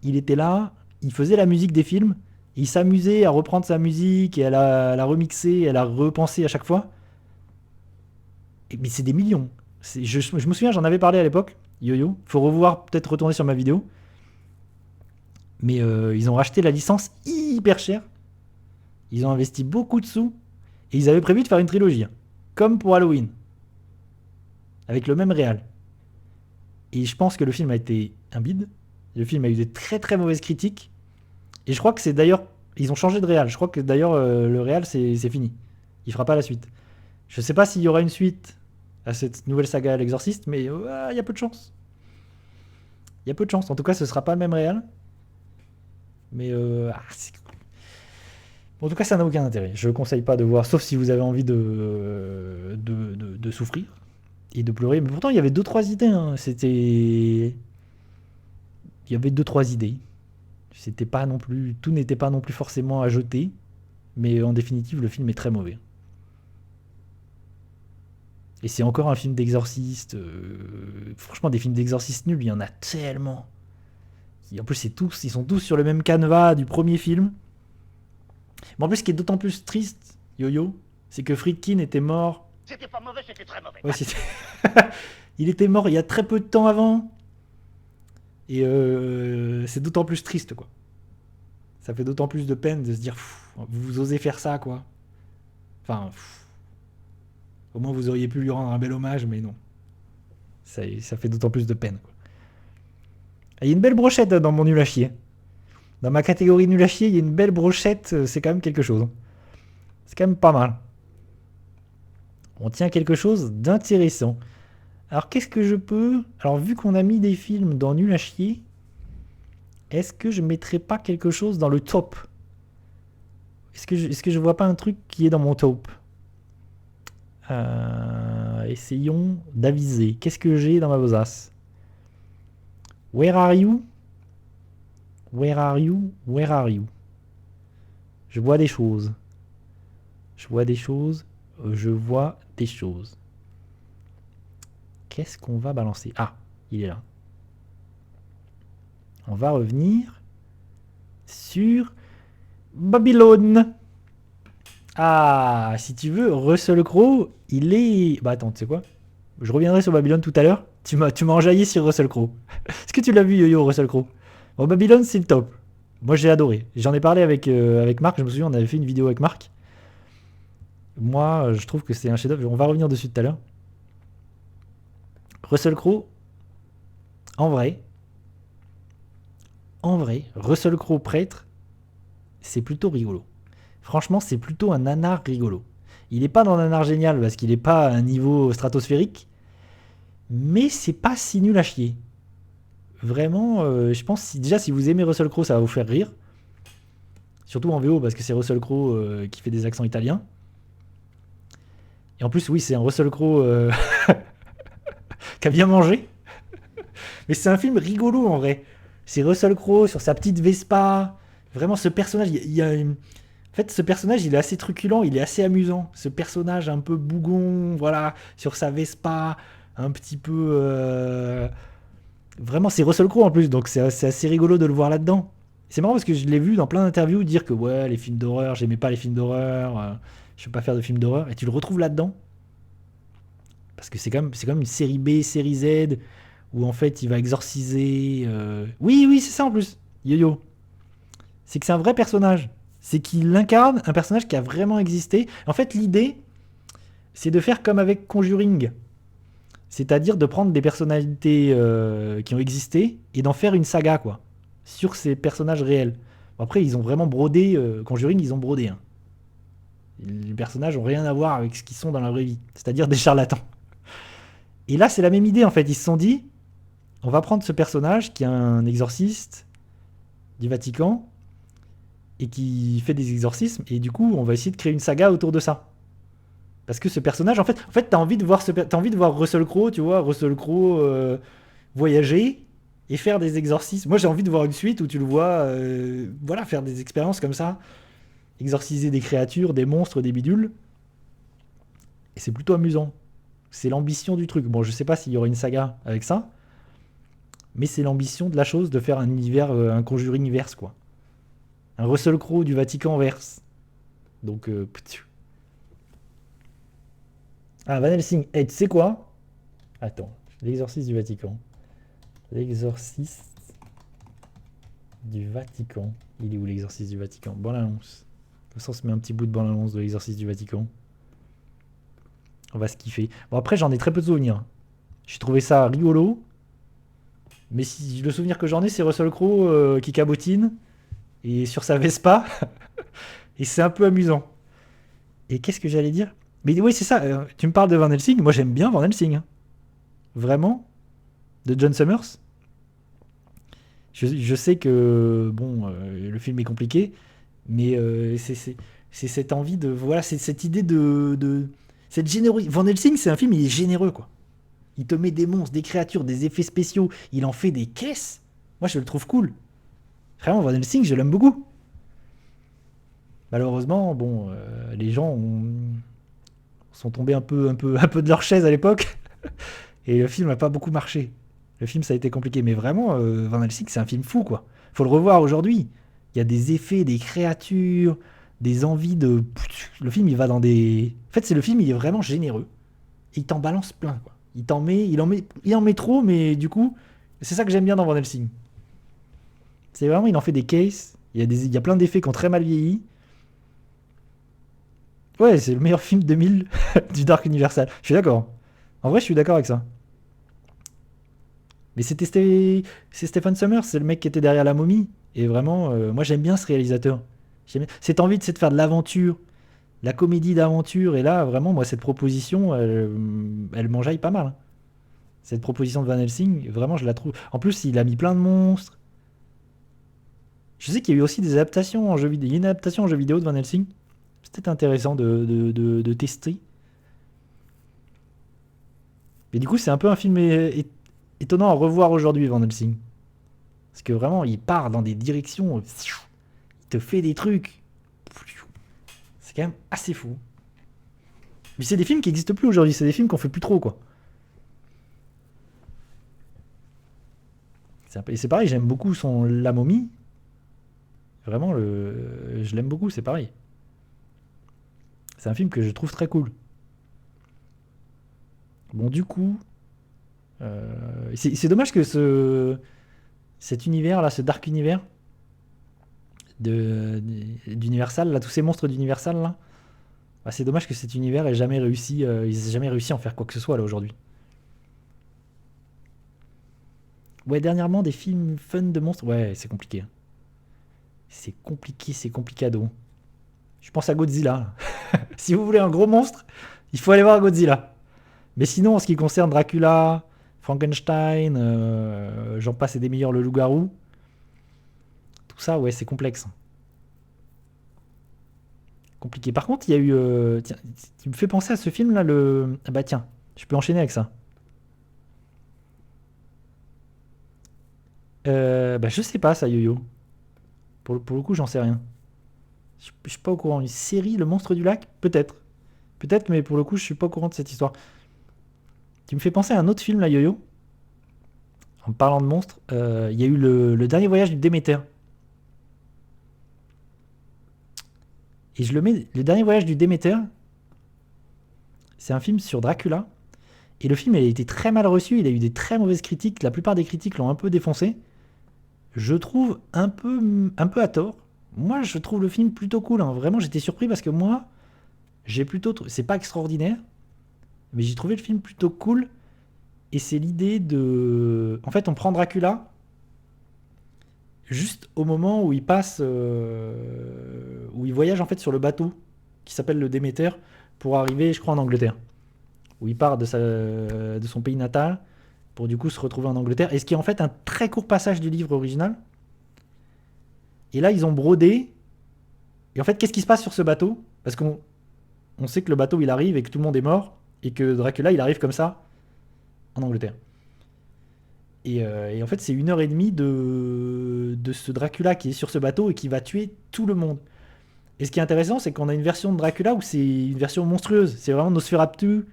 il était là, il faisait la musique des films, il s'amusait à reprendre sa musique et à la remixer, à la repenser à chaque fois. Mais c'est des millions. Je me souviens, j'en avais parlé à l'époque, Yo-Yo. Faut revoir, peut-être retourner sur ma vidéo. Mais ils ont racheté la licence hyper cher. Ils ont investi beaucoup de sous. Et ils avaient prévu de faire une trilogie, hein. Comme pour Halloween. Avec le même réal. Et je pense que le film a été un bide. Le film a eu des très très mauvaises critiques. Et je crois que c'est d'ailleurs. Ils ont changé de réal. Je crois que d'ailleurs le réal c'est fini. Il fera pas la suite. Je sais pas s'il y aura une suite à cette nouvelle saga à l'Exorciste, mais il y a peu de chance. Il y a peu de chance. En tout cas, ce sera pas le même réal. Mais en tout cas, ça n'a aucun intérêt. Je ne conseille pas de voir, sauf si vous avez envie de souffrir et de pleurer. Mais pourtant, il y avait deux trois idées, hein. Il y avait deux trois idées. C'était pas non plus, tout n'était pas non plus forcément à jeter. Mais en définitive, le film est très mauvais. Et c'est encore un film d'exorciste. Franchement, des films d'exorciste nuls, il y en a tellement. En plus, ils sont tous sur le même canevas du premier film. Mais en plus, ce qui est d'autant plus triste, Yo-Yo, c'est que Friedkin était mort C'était pas mauvais, c'était très mauvais. Ouais, il était mort il y a très peu de temps avant. Et c'est d'autant plus triste, quoi. Ça fait d'autant plus de peine de se dire, vous osez faire ça, quoi. Enfin, au moins vous auriez pu lui rendre un bel hommage, mais non. Ça fait d'autant plus de peine, quoi. Il y a une belle brochette dans mon nul à chier. Dans ma catégorie nul à chier, il y a une belle brochette, c'est quand même quelque chose. C'est quand même pas mal. On tient quelque chose d'intéressant. Alors qu'est-ce que je peux... Alors vu qu'on a mis des films dans nul à chier, est-ce que je mettrais pas quelque chose dans le top? Est-ce que je vois pas un truc qui est dans mon top? Essayons d'aviser. Qu'est-ce que j'ai dans ma besace? Where are you? Where are you? Where are you? Je vois des choses. Je vois des choses. Je vois des choses. Qu'est-ce qu'on va balancer? Ah, il est là. On va revenir sur Babylone. Ah, si tu veux, Russell Crowe, il est... Bah attends, tu sais quoi? Je reviendrai sur Babylone tout à l'heure. Tu m'as enjaillé sur Russell Crowe. Est-ce que tu l'as vu, Yo-Yo, Russell Crowe? Bon, Babylone, c'est le top. Moi, j'ai adoré. J'en ai parlé avec Marc. Je me souviens, on avait fait une vidéo avec Marc. Moi, je trouve que c'est un chef-d'œuvre. On va revenir dessus tout à l'heure. Russell Crowe, en vrai, Russell Crowe prêtre, c'est plutôt rigolo. Franchement, c'est plutôt un nanar rigolo. Il n'est pas dans un nanar génial parce qu'il n'est pas à un niveau stratosphérique, mais c'est pas si nul à chier. Vraiment, je pense déjà si vous aimez Russell Crowe, ça va vous faire rire. Surtout en VO parce que c'est Russell Crowe qui fait des accents italiens. Et en plus, oui, c'est un Russell Crowe qui a bien mangé. Mais c'est un film rigolo en vrai. C'est Russell Crowe sur sa petite Vespa. Vraiment, ce personnage, il y a une... En fait, ce personnage, il est assez truculent, il est assez amusant. Ce personnage un peu bougon, voilà, sur sa Vespa, un petit peu... Vraiment, c'est Russell Crowe en plus, donc c'est assez rigolo de le voir là-dedans. C'est marrant parce que je l'ai vu dans plein d'interviews dire que ouais, les films d'horreur, j'aimais pas les films d'horreur, je ne veux pas faire de films d'horreur, et tu le retrouves là-dedans. Parce que c'est comme une série B, série Z, où en fait il va exorciser... Oui, oui, c'est ça en plus, Yo-Yo. C'est que c'est un vrai personnage. C'est qu'il incarne un personnage qui a vraiment existé. En fait, l'idée, c'est de faire comme avec Conjuring. C'est-à-dire de prendre des personnalités qui ont existé et d'en faire une saga, quoi. Sur ces personnages réels. Bon, après, ils ont vraiment brodé... Conjuring, ils ont brodé. Hein. Les personnages n'ont rien à voir avec ce qu'ils sont dans la vraie vie. C'est-à-dire des charlatans. Et là, c'est la même idée, en fait. Ils se sont dit, on va prendre ce personnage qui est un exorciste du Vatican et qui fait des exorcismes, et du coup, on va essayer de créer une saga autour de ça. Parce que ce personnage, en fait t'as envie de voir Russell Crowe, tu vois, Russell Crowe voyager et faire des exorcismes. Moi, j'ai envie de voir une suite où tu le vois, voilà, faire des expériences comme ça, exorciser des créatures, des monstres, des bidules. Et c'est plutôt amusant. C'est l'ambition du truc. Bon, je sais pas s'il y aura une saga avec ça, mais c'est l'ambition de la chose de faire un univers, un Conjuring verse, quoi. Un Russell Crowe du Vatican verse. Donc, ah, Van Helsing. Eh, tu sais quoi? Attends, l'exorciste du Vatican. L'exorciste du Vatican. Il est où l'exorciste du Vatican? Bande-annonce. Comme ça, on se met un petit bout de bande-annonce de l'exorciste du Vatican. On va se kiffer. Bon, après, j'en ai très peu de souvenirs. J'ai trouvé ça rigolo. Mais si le souvenir que j'en ai, c'est Russell Crowe qui cabotine. Et sur sa Vespa. Et c'est un peu amusant. Et qu'est-ce que j'allais dire? Mais oui, c'est ça. Tu me parles de Van Helsing. Moi, j'aime bien Van Helsing. Hein. Vraiment. De John Summers. Je sais que bon, le film est compliqué, mais c'est cette envie de voilà, c'est cette idée de cette générosité. Van Helsing, c'est un film, il est généreux quoi. Il te met des monstres, des créatures, des effets spéciaux, il en fait des caisses. Moi, je le trouve cool. Vraiment, Van Helsing, je l'aime beaucoup. Malheureusement, bon, les gens sont tombés un peu de leur chaise à l'époque, et le film n'a pas beaucoup marché. Le film, ça a été compliqué. Mais vraiment, Van Helsing, c'est un film fou, quoi. Faut le revoir aujourd'hui. Il y a des effets, des créatures, des envies de... Le film, il va dans des... En fait, c'est le film, il est vraiment généreux. Et il t'en balance plein, quoi. Il en met trop, mais du coup, c'est ça que j'aime bien dans Van Helsing. C'est vraiment, il en fait des cases. Il y a plein d'effets qui ont très mal vieilli. Ouais, c'est le meilleur film 2000 du Dark Universal. Je suis d'accord. En vrai, je suis d'accord avec ça. Mais c'est Stephen Sommers, c'est le mec qui était derrière La Momie. Et vraiment, moi j'aime bien ce réalisateur. Cette envie de faire de l'aventure, la comédie d'aventure. Et là, vraiment, moi, cette proposition, elle m'enjaille pas mal, hein. Cette proposition de Van Helsing, vraiment, je la trouve. En plus, il a mis plein de monstres. Je sais qu'il y a eu aussi des adaptations en jeu vidéo. Il y a une adaptation en jeu vidéo de Van Helsing. C'est peut-être intéressant de tester. Mais du coup, c'est un peu un film étonnant à revoir aujourd'hui, Van Helsing. Parce que vraiment, il part dans des directions. Il te fait des trucs. C'est quand même assez fou. Mais c'est des films qui n'existent plus aujourd'hui. C'est des films qu'on fait plus trop, quoi. Et c'est pareil, j'aime beaucoup son La Momie. Vraiment, je l'aime beaucoup, c'est pareil. C'est un film que je trouve très cool. Bon, du coup, c'est dommage que cet univers-là, ce dark univers d'Universal, là, tous ces monstres d'Universal, là, bah, c'est dommage que cet univers ait jamais réussi, ils aient jamais réussi à en faire quoi que ce soit là aujourd'hui. Ouais, dernièrement, des films fun de monstres, ouais, c'est compliqué. C'est complicado. Je pense à Godzilla. Si vous voulez un gros monstre, il faut aller voir Godzilla. Mais sinon, en ce qui concerne Dracula, Frankenstein, j'en passe et des meilleurs, le loup-garou, tout ça, ouais, c'est complexe. Compliqué. Par contre, il y a eu. Tiens, tu me fais penser à ce film-là, le. Ah bah tiens, je peux enchaîner avec ça. Bah je sais pas ça, Yo-Yo. Pour le coup, j'en sais rien. Je suis pas au courant. Une série, Le Monstre du Lac? Peut-être. Peut-être, mais pour le coup, je suis pas au courant de cette histoire. Tu me fais penser à un autre film, là, Yo-Yo. En parlant de monstres, il y a eu le dernier voyage du Déméter. Et je le mets. Le dernier voyage du Déméter, c'est un film sur Dracula. Et le film, il a été très mal reçu. Il a eu des très mauvaises critiques. La plupart des critiques l'ont un peu défoncé. Je trouve un peu à tort. Moi, je trouve le film plutôt cool, hein. Vraiment, j'étais surpris parce que moi, j'ai plutôt. C'est pas extraordinaire, mais j'ai trouvé le film plutôt cool. Et c'est l'idée de. En fait, on prend Dracula juste au moment où il passe. Où il voyage en fait sur le bateau qui s'appelle le Déméter pour arriver, je crois, en Angleterre. Où il part de son pays natal pour du coup se retrouver en Angleterre. Et ce qui est en fait un très court passage du livre original. Et là, ils ont brodé. Et en fait, qu'est-ce qui se passe sur ce bateau? Parce qu'on sait que le bateau, il arrive et que tout le monde est mort. Et que Dracula, il arrive comme ça en Angleterre. Et en fait, c'est 1 heure et demie de ce Dracula qui est sur ce bateau et qui va tuer tout le monde. Et ce qui est intéressant, c'est qu'on a une version de Dracula où c'est une version monstrueuse. C'est vraiment Nosferatu.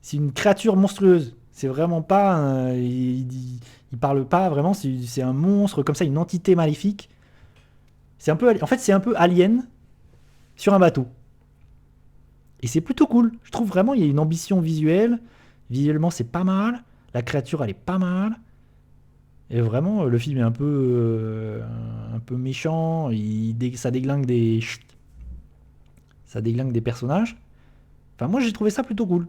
C'est une créature monstrueuse. C'est vraiment pas. Il parle pas vraiment. C'est un monstre comme ça, une entité maléfique. En fait, c'est un peu Alien sur un bateau. Et c'est plutôt cool. Je trouve vraiment il y a une ambition visuelle. Visuellement, c'est pas mal. La créature, elle est pas mal. Et vraiment, le film est un peu méchant. Ça déglingue des personnages. Enfin, moi, j'ai trouvé ça plutôt cool.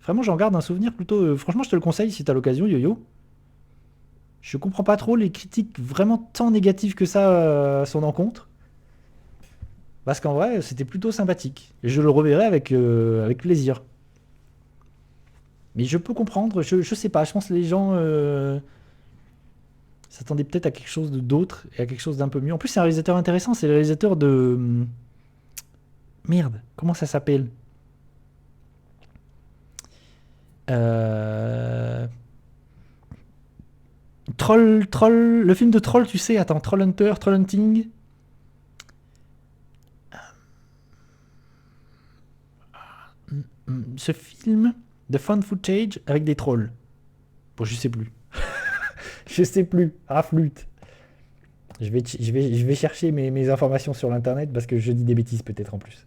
Vraiment, j'en garde un souvenir plutôt. Franchement, je te le conseille si t'as l'occasion, Yo-Yo. Je comprends pas trop les critiques vraiment tant négatives que ça à son encontre. Parce qu'en vrai, c'était plutôt sympathique. Et je le reverrai avec plaisir. Mais je peux comprendre, je sais pas, je pense que les gens s'attendaient peut-être à quelque chose d'autre et à quelque chose d'un peu mieux. En plus, c'est un réalisateur intéressant, c'est le réalisateur de. Merde, comment ça s'appelle? euh... Le film de Troll, tu sais, attends, Troll Hunter, Troll Hunting. Ce film de found footage avec des trolls. Bon, je sais plus. Je sais plus. Ah, flûte. Je vais chercher mes informations sur l'internet parce que je dis des bêtises peut-être en plus.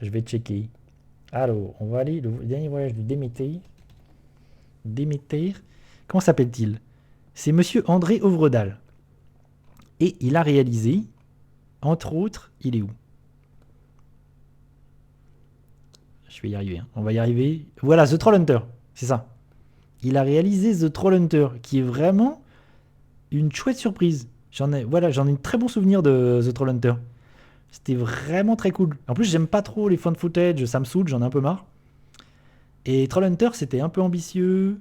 Je vais checker. Alors, on va aller le dernier voyage du Déméter. Déméter. Comment s'appelle-t-il? C'est Monsieur André Ovredal. Et il a réalisé, entre autres, il est où? Je vais y arriver, hein. On va y arriver. Voilà, The Trollhunter, c'est ça. Il a réalisé The Trollhunter, qui est vraiment une chouette surprise. J'en ai un très bon souvenir de The Trollhunter. C'était vraiment très cool. En plus, j'aime pas trop les found footage, ça me saoule, j'en ai un peu marre. Et Trollhunter, c'était un peu ambitieux.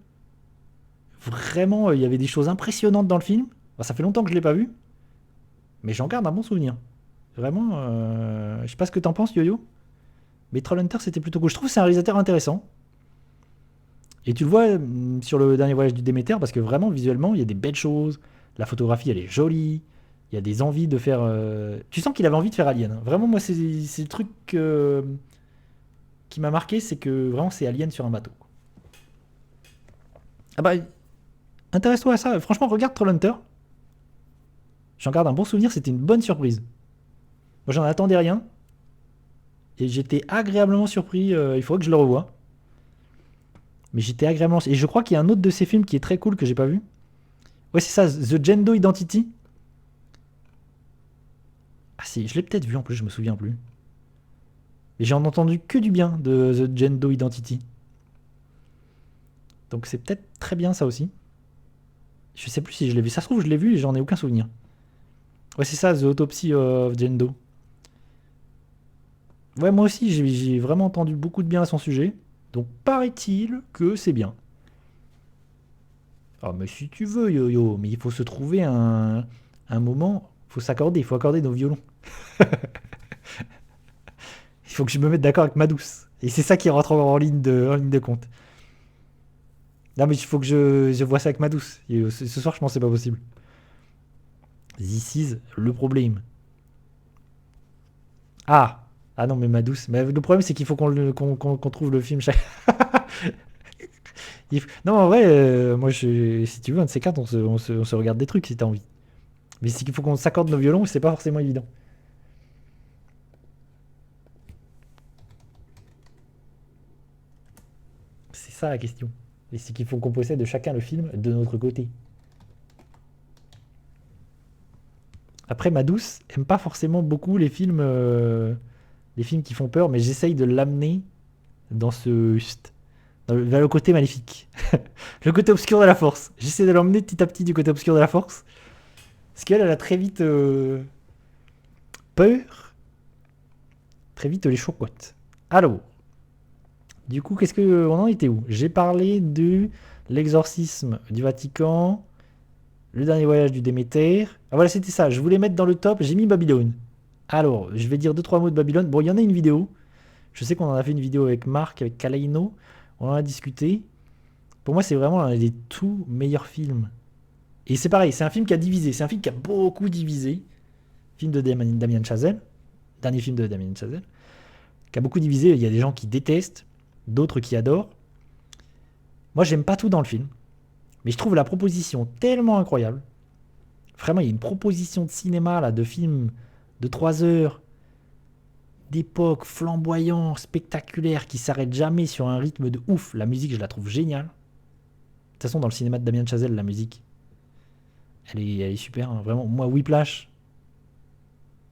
Vraiment, il y avait des choses impressionnantes dans le film. Bon, ça fait longtemps que je l'ai pas vu, mais j'en garde un bon souvenir. Vraiment, je sais pas ce que t'en penses, Yo-Yo, mais Trollhunter, c'était plutôt cool. Je trouve que c'est un réalisateur intéressant. Et tu le vois sur le dernier voyage du Déméter, parce que vraiment, visuellement, il y a des belles choses. La photographie, elle est jolie. Il y a des envies de faire. Tu sens qu'il avait envie de faire Alien, hein. Vraiment, moi, c'est le truc qui m'a marqué, c'est que vraiment, c'est Alien sur un bateau. Ah bah, intéresse-toi à ça. Franchement, regarde Trollhunter. J'en garde un bon souvenir, c'était une bonne surprise. Moi, j'en attendais rien. Et j'étais agréablement surpris. Il faudrait que je le revoie. Mais j'étais agréablement. Et je crois qu'il y a un autre de ces films qui est très cool que j'ai pas vu. Ouais, c'est ça, The Gendo Identity. Ah, si, je l'ai peut-être vu en plus, je me souviens plus. Et j'ai entendu que du bien de The Gendo Identity. Donc c'est peut-être très bien ça aussi. Je sais plus si je l'ai vu. Ça se trouve, je l'ai vu et j'en ai aucun souvenir. Ouais, c'est ça, The Autopsy of Gendo. Ouais, moi aussi, j'ai vraiment entendu beaucoup de bien à son sujet. Donc paraît-il que c'est bien. Ah, mais si tu veux, Yo-Yo, mais il faut se trouver un moment. Il faut accorder nos violons. Il faut que je me mette d'accord avec ma douce. Et c'est ça qui rentre en ligne de compte. Non, mais il faut que je vois ça avec ma douce. Et ce soir, je pense que c'est pas possible. This is le problème. Ah! Ah non, mais ma douce. Mais le problème, c'est qu'il faut qu'on trouve le film chaque. Non, en vrai, moi, si tu veux, un de ces quatre, on se regarde des trucs si t'as envie. Mais c'est qu'il faut qu'on s'accorde nos violons et c'est pas forcément évident. C'est ça la question. Et c'est qu'il faut qu'on possède chacun le film de notre côté. Après, ma douce aime pas forcément beaucoup les films qui font peur, mais j'essaye de l'amener dans vers le côté maléfique. Le côté obscur de la force. J'essaie de l'emmener petit à petit du côté obscur de la force. Parce qu'elle, elle a très vite peur. Très vite les chocottes. Alors, du coup, on en était où? J'ai parlé de l'exorcisme du Vatican, le dernier voyage du Déméter. Ah voilà, c'était ça. Je voulais mettre dans le top. J'ai mis Babylone. Alors, je vais dire deux trois mots de Babylone. Bon, il y en a une vidéo. Je sais qu'on en a fait une vidéo avec Marc, avec Kalaino. On en a discuté. Pour moi, c'est vraiment un des tout meilleurs films. Et c'est pareil, c'est un film qui a divisé. C'est un film qui a beaucoup divisé. Film de Damien Chazelle. Dernier film de Damien Chazelle. Qui a beaucoup divisé. Il y a des gens qui détestent, d'autres qui adorent. Moi, j'aime pas tout dans le film. Mais je trouve la proposition tellement incroyable. Vraiment, il y a une proposition de cinéma, là, de film de 3 heures, d'époque, flamboyant, spectaculaire, qui s'arrête jamais sur un rythme de ouf. La musique, je la trouve géniale. De toute façon, dans le cinéma de Damien Chazelle, la musique, elle est super, hein. Vraiment, moi, Whiplash.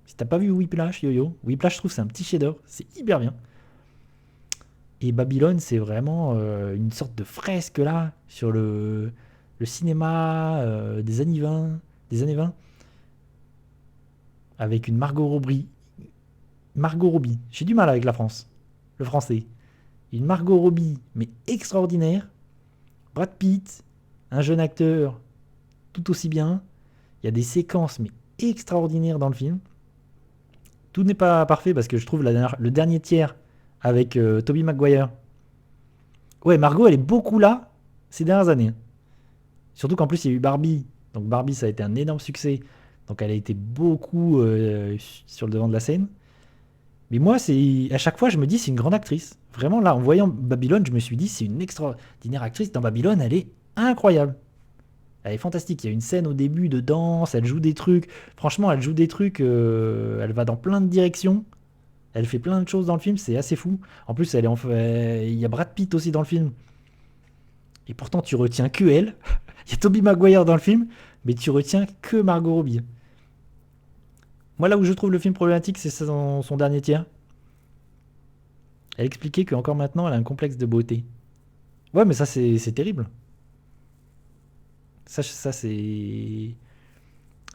Si t'as pas vu Whiplash, Yo-Yo, Whiplash, je trouve c'est un petit chef-d'œuvre. C'est hyper bien. Et Babylone, c'est vraiment une sorte de fresque là sur le cinéma des années 20, avec une Margot Robbie. Margot Robbie, j'ai du mal avec la France, le français. Une Margot Robbie, mais extraordinaire. Brad Pitt, un jeune acteur, tout aussi bien. Il y a des séquences, mais extraordinaires dans le film. Tout n'est pas parfait parce que je trouve le dernier tiers avec Tobey Maguire. Ouais, Margot, elle est beaucoup là ces dernières années. Surtout qu'en plus, il y a eu Barbie. Donc Barbie, ça a été un énorme succès. Donc elle a été beaucoup sur le devant de la scène. Mais moi, à chaque fois, je me dis, c'est une grande actrice. Vraiment, là, en voyant Babylone, je me suis dit, c'est une extraordinaire actrice. Dans Babylone, elle est incroyable. Elle est fantastique. Il y a une scène au début de danse, elle joue des trucs. Franchement, elle joue des trucs, elle va dans plein de directions. Elle fait plein de choses dans le film, c'est assez fou. En plus, il y a Brad Pitt aussi dans le film. Et pourtant, tu retiens que elle. Il y a Tobey Maguire dans le film, mais tu retiens que Margot Robbie. Moi, là où je trouve le film problématique, c'est son dernier tiers. Elle expliquait qu'encore maintenant, elle a un complexe de beauté. Ouais, mais ça, c'est terrible. Ça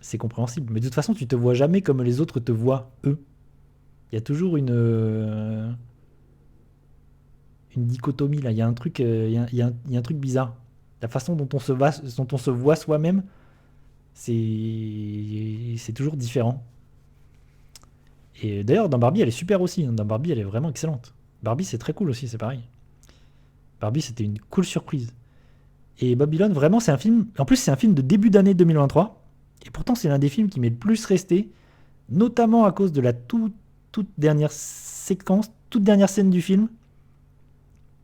c'est compréhensible. Mais de toute façon, tu te vois jamais comme les autres te voient, eux. Il y a toujours une dichotomie, là. Il y a un truc, il y a un truc bizarre. La façon dont on se voit soi-même, c'est toujours différent. Et d'ailleurs, dans Barbie, elle est super aussi, hein. Dans Barbie, elle est vraiment excellente. Barbie, c'est très cool aussi, c'est pareil. Barbie, c'était une cool surprise. Et Babylone, vraiment, c'est un film. En plus, c'est un film de début d'année 2023. Et pourtant, c'est l'un des films qui m'est le plus resté, notamment à cause de la toute dernière séquence, toute dernière scène du film,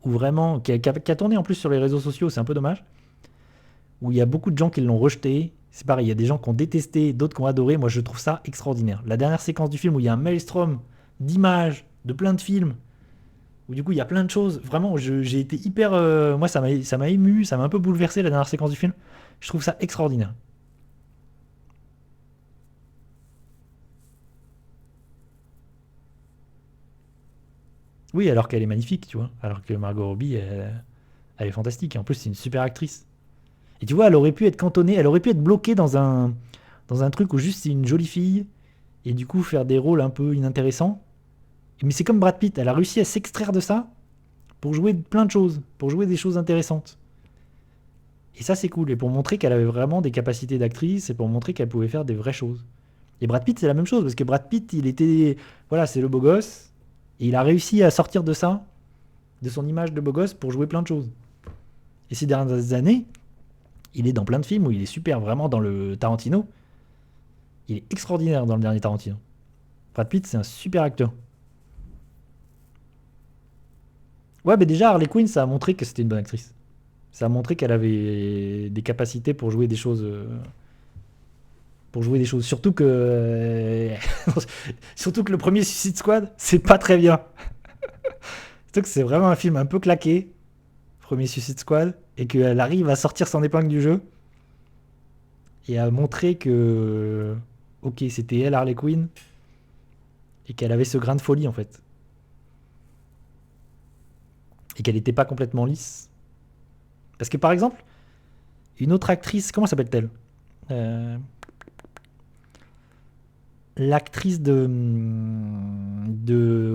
où vraiment, qui a tourné en plus sur les réseaux sociaux, c'est un peu dommage, où il y a beaucoup de gens qui l'ont rejeté. C'est pareil, il y a des gens qui ont détesté, d'autres qui ont adoré. Moi, je trouve ça extraordinaire. La dernière séquence du film où il y a un maelstrom d'images, de plein de films, où du coup il y a plein de choses. Vraiment, j'ai été hyper. Moi, ça m'a ému, ça m'a un peu bouleversé la dernière séquence du film. Je trouve ça extraordinaire. Oui, alors qu'elle est magnifique, tu vois. Alors que Margot Robbie, elle est fantastique. Et en plus, c'est une super actrice. Et tu vois, elle aurait pu être cantonnée, elle aurait pu être bloquée dans un truc où juste c'est une jolie fille, et du coup faire des rôles un peu inintéressants. Mais c'est comme Brad Pitt, elle a réussi à s'extraire de ça pour jouer plein de choses, pour jouer des choses intéressantes. Et ça, c'est cool. Et pour montrer qu'elle avait vraiment des capacités d'actrice, et pour montrer qu'elle pouvait faire des vraies choses. Et Brad Pitt, c'est la même chose, parce que Brad Pitt, il était. Voilà, c'est le beau gosse, et il a réussi à sortir de ça, de son image de beau gosse, pour jouer plein de choses. Et ces dernières années, il est dans plein de films où il est super, vraiment dans le Tarantino. Il est extraordinaire dans le dernier Tarantino. Brad Pitt, c'est un super acteur. Ouais, mais déjà, Harley Quinn, ça a montré que c'était une bonne actrice. Ça a montré qu'elle avait des capacités pour jouer des choses. Pour jouer des choses. Surtout que le premier Suicide Squad, c'est pas très bien. Surtout que c'est vraiment un film un peu claqué, premier Suicide Squad, et qu'elle arrive à sortir son épingle du jeu et à montrer que. Ok, c'était elle, Harley Quinn, et qu'elle avait ce grain de folie en fait. Et qu'elle n'était pas complètement lisse. Parce que par exemple, une autre actrice, comment s'appelle-t-elle? Euh, L'actrice de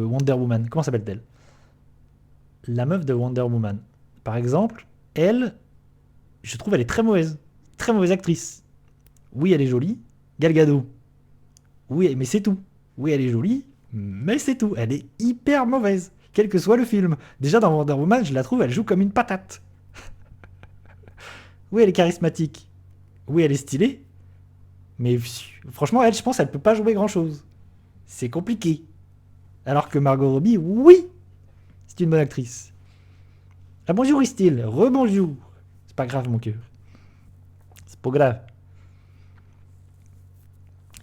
Wonder Woman, comment s'appelle-t-elle? La meuf de Wonder Woman. Par exemple, elle, je trouve elle est très mauvaise. Très mauvaise actrice. Oui, elle est jolie. Gal Gadot. Oui, mais c'est tout. Oui, elle est jolie, mais c'est tout. Elle est hyper mauvaise, quel que soit le film. Déjà dans Wonder Woman, je la trouve, elle joue comme une patate. Oui, elle est charismatique. Oui, elle est stylée. Mais franchement, elle, je pense, elle peut pas jouer grand-chose. C'est compliqué. Alors que Margot Robbie, oui, c'est une bonne actrice. Ah bonjour Istil, rebonjour. C'est pas grave mon cœur. C'est pas grave.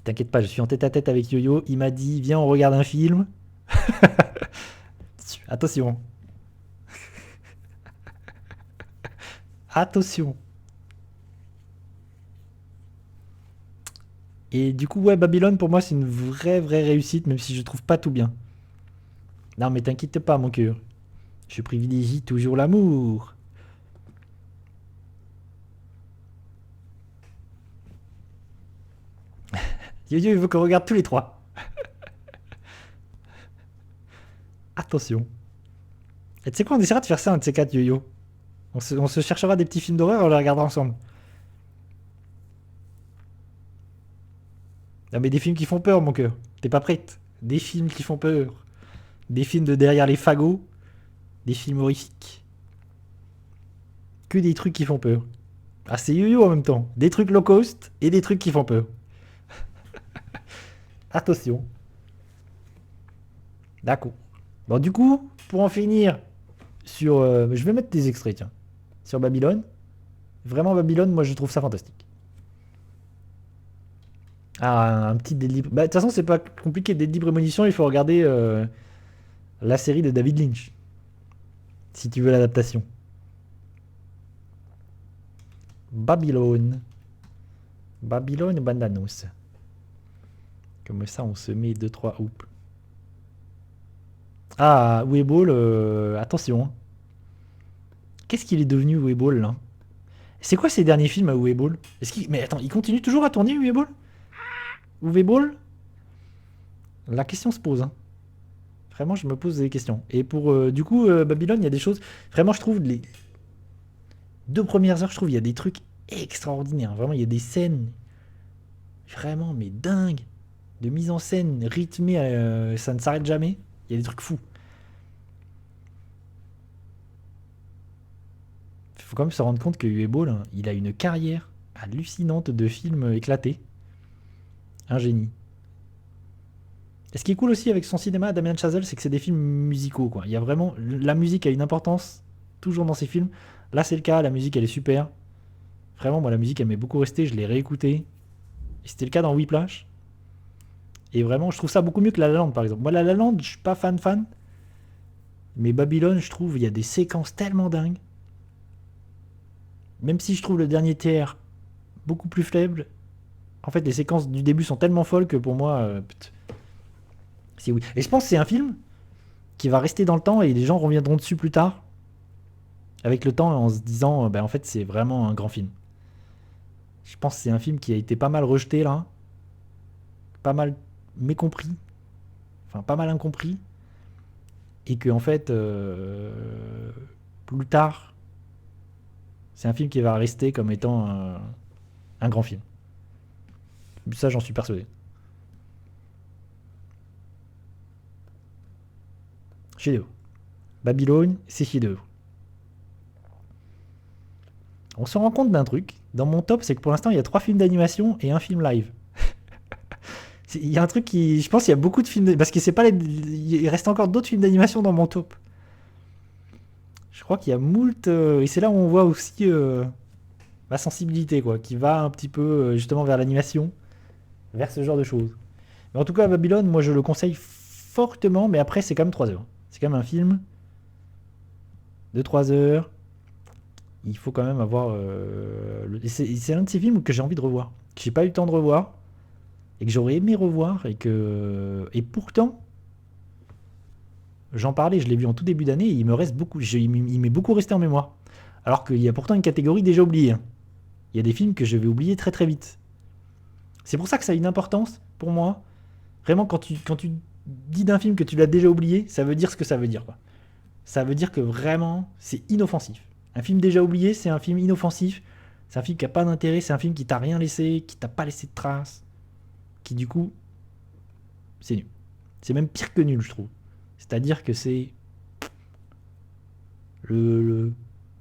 T'inquiète pas, je suis en tête à tête avec Yo-Yo. Il m'a dit, viens, on regarde un film. Attention. Attention. Et du coup, ouais, Babylone, pour moi, c'est une vraie réussite, même si je trouve pas tout bien. Non, mais t'inquiète pas, mon cœur. Je privilégie toujours l'amour. Yo-Yo, il veut qu'on regarde tous les trois. Attention. Et tu sais quoi, on essaiera de faire ça, un de ces quatre, Yo-Yo. On se cherchera des petits films d'horreur et on les regardera ensemble. Non, mais des films qui font peur, mon cœur. T'es pas prête? Des films qui font peur. Des films de derrière les fagots. Des films horrifiques. Que des trucs qui font peur. Ah, c'est Yo-Yo en même temps. Des trucs low cost et des trucs qui font peur. Attention. D'accord. Bon, du coup, pour en finir sur. Je vais mettre des extraits, tiens. Sur Babylone. Vraiment, Babylone, moi, je trouve ça fantastique. Ah, un petit Deadly. Bah, de toute façon, c'est pas compliqué. Deadly Premonition, il faut regarder la série de David Lynch. Si tu veux l'adaptation. Babylone. Babylone Bandanos. Comme ça, on se met deux trois hoops. Ah, Weeball, attention. Qu'est-ce qu'il est devenu, Weeball, là? C'est quoi ces derniers films à Weeball? Mais attends, il continue toujours à tourner, Weeball? Weeball? La question se pose, hein. Vraiment, je me pose des questions. Et pour, du coup, Babylone, il y a des choses... Vraiment, je trouve, les 2 premières heures, je trouve, il y a des trucs extraordinaires. Vraiment, il y a des scènes vraiment, mais dingues. De mise en scène rythmée, ça ne s'arrête jamais. Il y a des trucs fous. Il faut quand même se rendre compte que Uwe Boll, hein, il a une carrière hallucinante de films éclatés. Un génie. Et ce qui est cool aussi avec son cinéma, Damien Chazelle, c'est que c'est des films musicaux, quoi. Il y a vraiment... La musique a une importance, toujours dans ses films. Là, c'est le cas, la musique, elle est super. Vraiment, moi, la musique, elle m'est beaucoup restée, je l'ai réécoutée. Et c'était le cas dans Whiplash. Et vraiment, je trouve ça beaucoup mieux que La La Land, par exemple. Moi, La La Land, je suis pas fan. Mais Babylone, je trouve, il y a des séquences tellement dingues. Même si je trouve le dernier tiers beaucoup plus faible, en fait, les séquences du début sont tellement folles que pour moi, c'est oui. Et je pense que c'est un film qui va rester dans le temps et les gens reviendront dessus plus tard, avec le temps, en se disant, en fait, c'est vraiment un grand film. Je pense que c'est un film qui a été pas mal rejeté là, pas mal mécompris, enfin pas mal incompris, et que en fait, plus tard, c'est un film qui va rester comme étant un grand film. Ça, j'en suis persuadé. Chef-d'œuvre. Babylone, c'est chef-d'œuvre. On se rend compte d'un truc. Dans mon top, c'est que pour l'instant, il y a 3 films d'animation et un film live. Il y a un truc qui. Je pense qu'il y a beaucoup de films. Parce que c'est pas les. Il reste encore d'autres films d'animation dans mon top. Je crois qu'il y a moult. Et c'est là où on voit aussi ma sensibilité, quoi. Qui va un petit peu justement vers l'animation. Vers ce genre de choses. Mais en tout cas, Babylone, moi je le conseille fortement. Mais après, c'est quand même 3 heures. C'est quand même un film de 3 heures. Il faut quand même avoir. C'est un de ces films que j'ai envie de revoir. Que j'ai pas eu le temps de revoir. Et que j'aurais aimé revoir. Et pourtant, j'en parlais, je l'ai vu en tout début d'année. Et il me reste beaucoup. Il m'est beaucoup resté en mémoire. Alors qu'il y a pourtant une catégorie déjà oubliée, hein. Il y a des films que je vais oublier très très vite. C'est pour ça que ça a une importance pour moi. Vraiment, quand tu dis d'un film que tu l'as déjà oublié, ça veut dire ce que ça veut dire, quoi. Ça veut dire que vraiment, c'est inoffensif. Un film déjà oublié, c'est un film inoffensif. C'est un film qui n'a pas d'intérêt, c'est un film qui t'a rien laissé, qui t'a pas laissé de traces, qui du coup, c'est nul. C'est même pire que nul, je trouve. C'est-à-dire que c'est le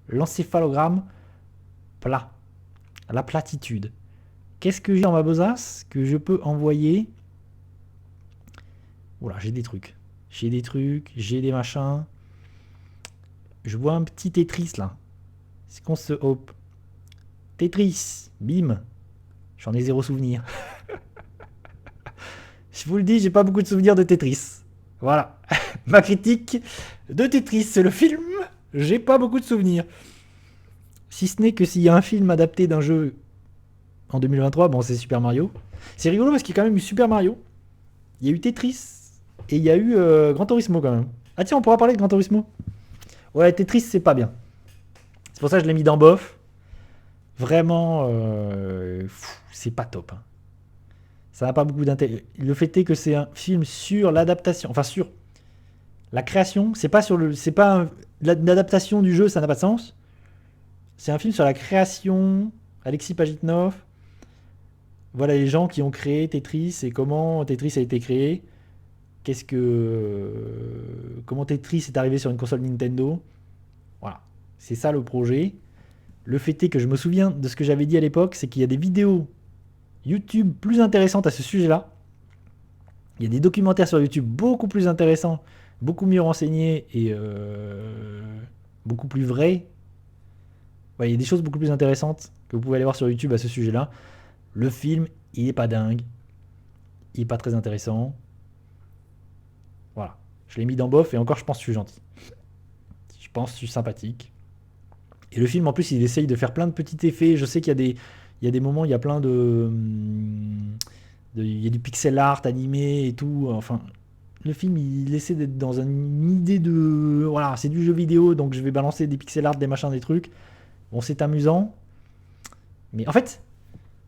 l'encéphalogramme plat, la platitude. Qu'est-ce que j'ai dans ma besace que je peux envoyer? Oula, j'ai des trucs. J'ai des machins. Je vois un petit Tetris là. C'est qu'on se hope. Tetris, bim. J'en ai 0 souvenir. Je vous le dis, j'ai pas beaucoup de souvenirs de Tetris. Voilà. Ma critique de Tetris, c'est le film. J'ai pas beaucoup de souvenirs. Si ce n'est que s'il y a un film adapté d'un jeu en 2023, bon, c'est Super Mario. C'est rigolo parce qu'il y a quand même eu Super Mario. Il y a eu Tetris. Et il y a eu Gran Turismo quand même. Ah tiens, on pourra parler de Gran Turismo. Ouais, Tetris, c'est pas bien. C'est pour ça que je l'ai mis dans bof. Vraiment, c'est pas top, hein. Ça n'a pas beaucoup d'intérêt. Le fait est que c'est un film sur l'adaptation, enfin sur la création. C'est pas l'adaptation du jeu, ça n'a pas de sens. C'est un film sur la création. Alexis Pajitnov. Voilà les gens qui ont créé Tetris et comment Tetris a été créé. Comment Tetris est arrivé sur une console Nintendo. Voilà, c'est ça le projet. Le fait est que je me souviens de ce que j'avais dit à l'époque, c'est qu'il y a des vidéos YouTube plus intéressantes à ce sujet-là. Il y a des documentaires sur YouTube beaucoup plus intéressants, beaucoup mieux renseignés et beaucoup plus vrais. Ouais, il y a des choses beaucoup plus intéressantes que vous pouvez aller voir sur YouTube à ce sujet-là. Le film, il est pas dingue. il est pas très intéressant. Voilà. Je l'ai mis dans bof et encore, je pense que je suis gentil. Je pense que je suis sympathique. Et le film, en plus, il essaye de faire plein de petits effets. Je sais qu'il y a des moments, il y a plein il y a du pixel art animé et tout. Enfin, le film, il essaie d'être dans une idée de... Voilà, c'est du jeu vidéo, donc je vais balancer des pixel art, des machins, des trucs. Bon, c'est amusant. Mais en fait,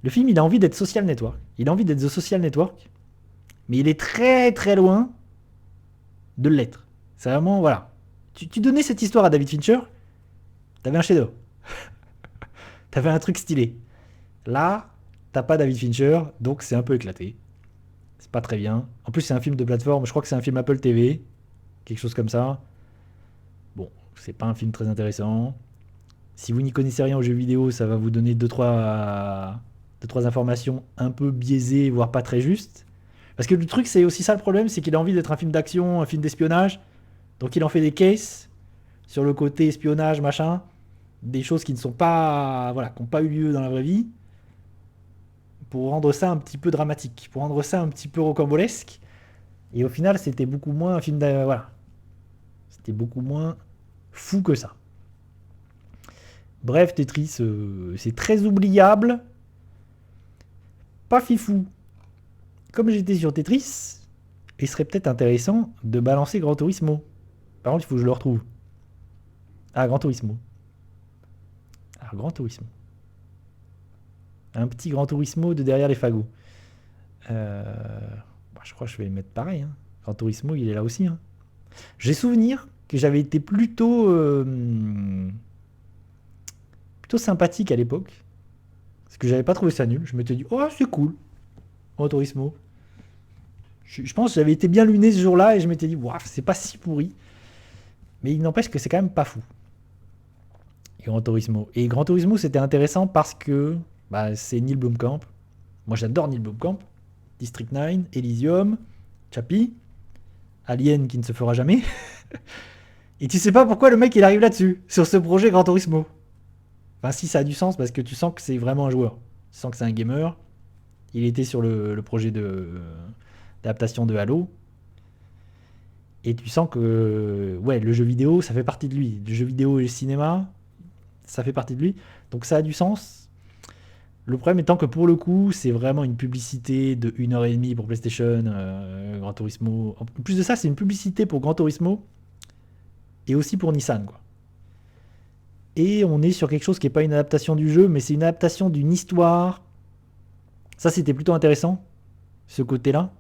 le film, il a envie d'être Social Network. Il a envie d'être The Social Network. Mais il est très très loin de l'être. C'est vraiment, voilà. Tu donnais cette histoire à David Fincher, t'avais un chef-d'œuvre. T'avais un truc stylé. Là, t'as pas David Fincher, donc c'est un peu éclaté. C'est pas très bien. En plus, c'est un film de plateforme. Je crois que c'est un film Apple TV. Quelque chose comme ça. Bon, c'est pas un film très intéressant. Si vous n'y connaissez rien aux jeux vidéo, ça va vous donner 2-3 informations un peu biaisées, voire pas très justes. Parce que le truc, c'est aussi ça le problème, c'est qu'il a envie d'être un film d'action, un film d'espionnage. Donc il en fait des cases sur le côté espionnage, machin. Des choses qui ne sont pas... Voilà, qui n'ont pas eu lieu dans la vraie vie. Pour rendre ça un petit peu dramatique. Pour rendre ça un petit peu rocambolesque. Et au final, c'était beaucoup moins un film voilà. C'était beaucoup moins fou que ça. Bref, Tetris, c'est très oubliable. Pas fifou. Comme j'étais sur Tetris, il serait peut-être intéressant de balancer Gran Turismo. Par contre, il faut que je le retrouve. Ah, Gran Turismo. Ah, Gran Turismo. Un petit Gran Turismo de derrière les fagots. Je crois que je vais le mettre pareil. Hein. Gran Turismo, il est là aussi. Hein. J'ai souvenir que j'avais été plutôt sympathique à l'époque. Parce que j'avais pas trouvé ça nul. Je m'étais dit, oh, c'est cool. Gran Turismo. Je pense que j'avais été bien luné ce jour-là et je m'étais dit, waouh, c'est pas si pourri. Mais il n'empêche que c'est quand même pas fou. Gran Turismo. Et Gran Turismo, c'était intéressant parce que c'est Neil Blomkamp. Moi, j'adore Neil Blomkamp. District 9, Elysium, Chappie, Alien qui ne se fera jamais. Et tu sais pas pourquoi le mec il arrive là-dessus, sur ce projet Gran Turismo. Enfin, si ça a du sens parce que tu sens que c'est vraiment un joueur. Tu sens que c'est un gamer. Il était sur le projet d'adaptation de Halo. Et tu sens que ouais, le jeu vidéo, ça fait partie de lui. Le jeu vidéo et le cinéma, ça fait partie de lui. Donc ça a du sens. Le problème étant que pour le coup, c'est vraiment une publicité de 1h30 pour PlayStation, Gran Turismo. En plus de ça, c'est une publicité pour Gran Turismo et aussi pour Nissan, quoi. Et on est sur quelque chose qui n'est pas une adaptation du jeu, mais c'est une adaptation d'une histoire. Ça, c'était plutôt intéressant, ce côté-là.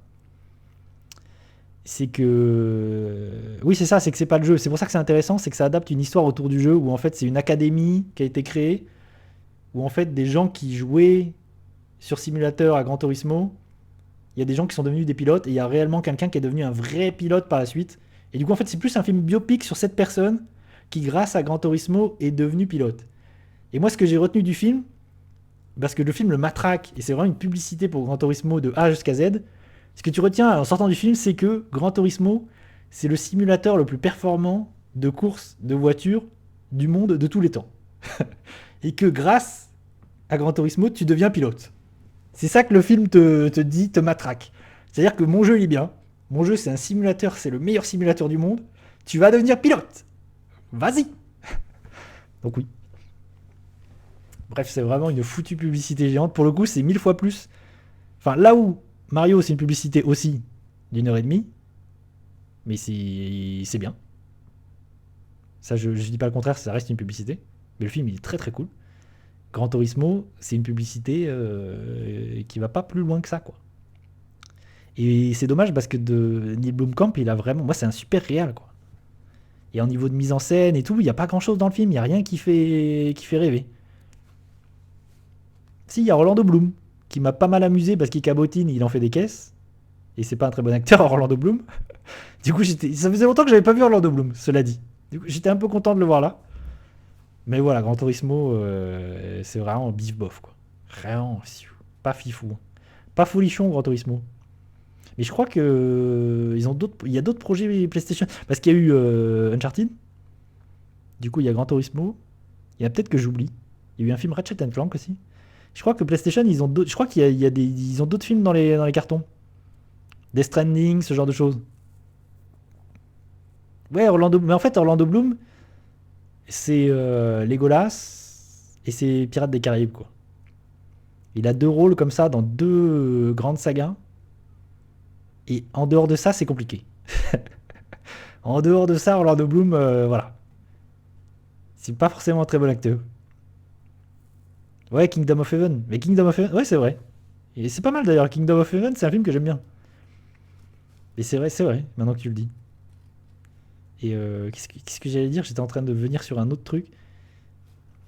C'est que... Oui, c'est ça, c'est que c'est pas le jeu. C'est pour ça que c'est intéressant, c'est que ça adapte une histoire autour du jeu, où en fait, c'est une académie qui a été créée, où en fait, des gens qui jouaient sur simulateur à Gran Turismo, il y a des gens qui sont devenus des pilotes, et il y a réellement quelqu'un qui est devenu un vrai pilote par la suite. Et du coup, en fait, c'est plus un film biopic sur cette personne qui, grâce à Gran Turismo, est devenu pilote. Et moi, ce que j'ai retenu du film, parce que le film le matraque, et c'est vraiment une publicité pour Gran Turismo de A jusqu'à Z, ce que tu retiens en sortant du film, c'est que Gran Turismo, c'est le simulateur le plus performant de course de voiture du monde de tous les temps. Et que grâce à Gran Turismo, tu deviens pilote. C'est ça que le film te dit, te matraque. C'est-à-dire que mon jeu, il est bien. Mon jeu, c'est un simulateur, c'est le meilleur simulateur du monde. Tu vas devenir pilote. Vas-y. Donc oui. Bref, c'est vraiment une foutue publicité géante. Pour le coup, c'est 1000 fois plus. Enfin, là où Mario, c'est une publicité aussi d'1h30, mais c'est bien. Ça, je dis pas le contraire, ça reste une publicité. Mais le film, il est très très cool. Gran Turismo, c'est une publicité qui va pas plus loin que ça, quoi. Et c'est dommage parce que Neil Blomkamp, il a vraiment... Moi, c'est un super réal, quoi. Et en niveau de mise en scène et tout, il n'y a pas grand-chose dans le film. Il n'y a rien qui fait rêver. Si, il y a Orlando Bloom, qui m'a pas mal amusé parce qu'il cabotine, il en fait des caisses. Et c'est pas un très bon acteur, Orlando Bloom. Du coup, ça faisait longtemps que j'avais pas vu Orlando Bloom, cela dit. Du coup, j'étais un peu content de le voir là. Mais voilà, Gran Turismo, c'est vraiment bif bof, quoi. Vraiment, pas fifou. Pas folichon, Gran Turismo. Mais je crois que il y a d'autres projets PlayStation. Parce qu'il y a eu Uncharted. Du coup, il y a Gran Turismo. Il y a peut-être que j'oublie. Il y a eu un film Ratchet and Clank aussi. Je crois que PlayStation, ils ont d'autres films dans les cartons. Death Stranding, ce genre de choses. Ouais, Orlando. Mais en fait, Orlando Bloom, c'est Legolas et c'est Pirates des Caraïbes, quoi. Il a 2 rôles comme ça dans 2 grandes sagas. Et en dehors de ça, c'est compliqué. En dehors de ça, Orlando Bloom, voilà. C'est pas forcément un très bon acteur. Ouais, Kingdom of Heaven. Mais Kingdom of Heaven, ouais, c'est vrai. Et c'est pas mal d'ailleurs. Kingdom of Heaven, c'est un film que j'aime bien. Et c'est vrai, maintenant que tu le dis. Et qu'est-ce que j'allais dire? J'étais en train de venir sur un autre truc.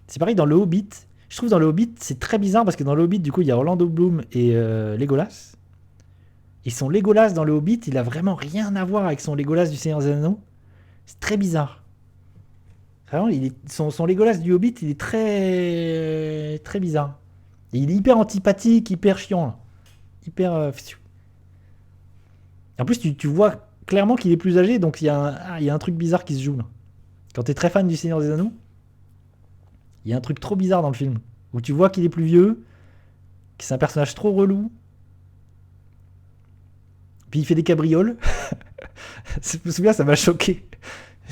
C'est pareil dans Le Hobbit. Je trouve dans Le Hobbit, c'est très bizarre parce que dans Le Hobbit, du coup, il y a Orlando Bloom et Legolas. Et son Legolas dans Le Hobbit, il a vraiment rien à voir avec son Legolas du Seigneur des Anneaux. C'est très bizarre. Vraiment, son Legolas du Hobbit, il est très très bizarre. Et il est hyper antipathique, hyper chiant. Là. Hyper. En plus, tu vois clairement qu'il est plus âgé, donc il y a un truc bizarre qui se joue là. Quand t'es très fan du Seigneur des Anneaux, il y a un truc trop bizarre dans le film. Où tu vois qu'il est plus vieux, que c'est un personnage trop relou. Puis il fait des cabrioles. Je me souviens, ça m'a choqué.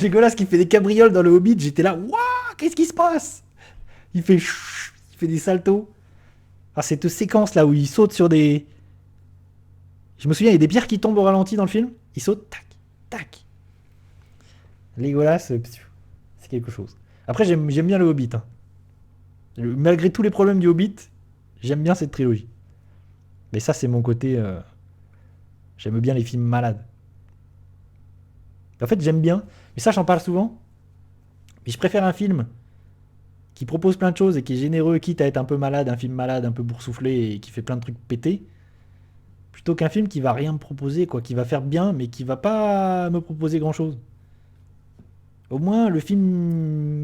Legolas qui fait des cabrioles dans le Hobbit, j'étais là, waouh, qu'est-ce qui se passe? Il fait des saltos. Ah, cette séquence là où il saute sur des. Je me souviens, il y a des pierres qui tombent au ralenti dans le film. Il saute, tac, tac. Legolas, c'est quelque chose. Après, j'aime bien le Hobbit. Hein. Malgré tous les problèmes du Hobbit, j'aime bien cette trilogie. Mais ça, c'est mon côté. J'aime bien les films malades. En fait, j'aime bien. Mais ça, j'en parle souvent. Mais je préfère un film qui propose plein de choses et qui est généreux, quitte à être un peu malade, un film malade, un peu boursouflé et qui fait plein de trucs pétés, plutôt qu'un film qui va rien me proposer, quoi, qui va faire bien, mais qui va pas me proposer grand chose. Au moins, le film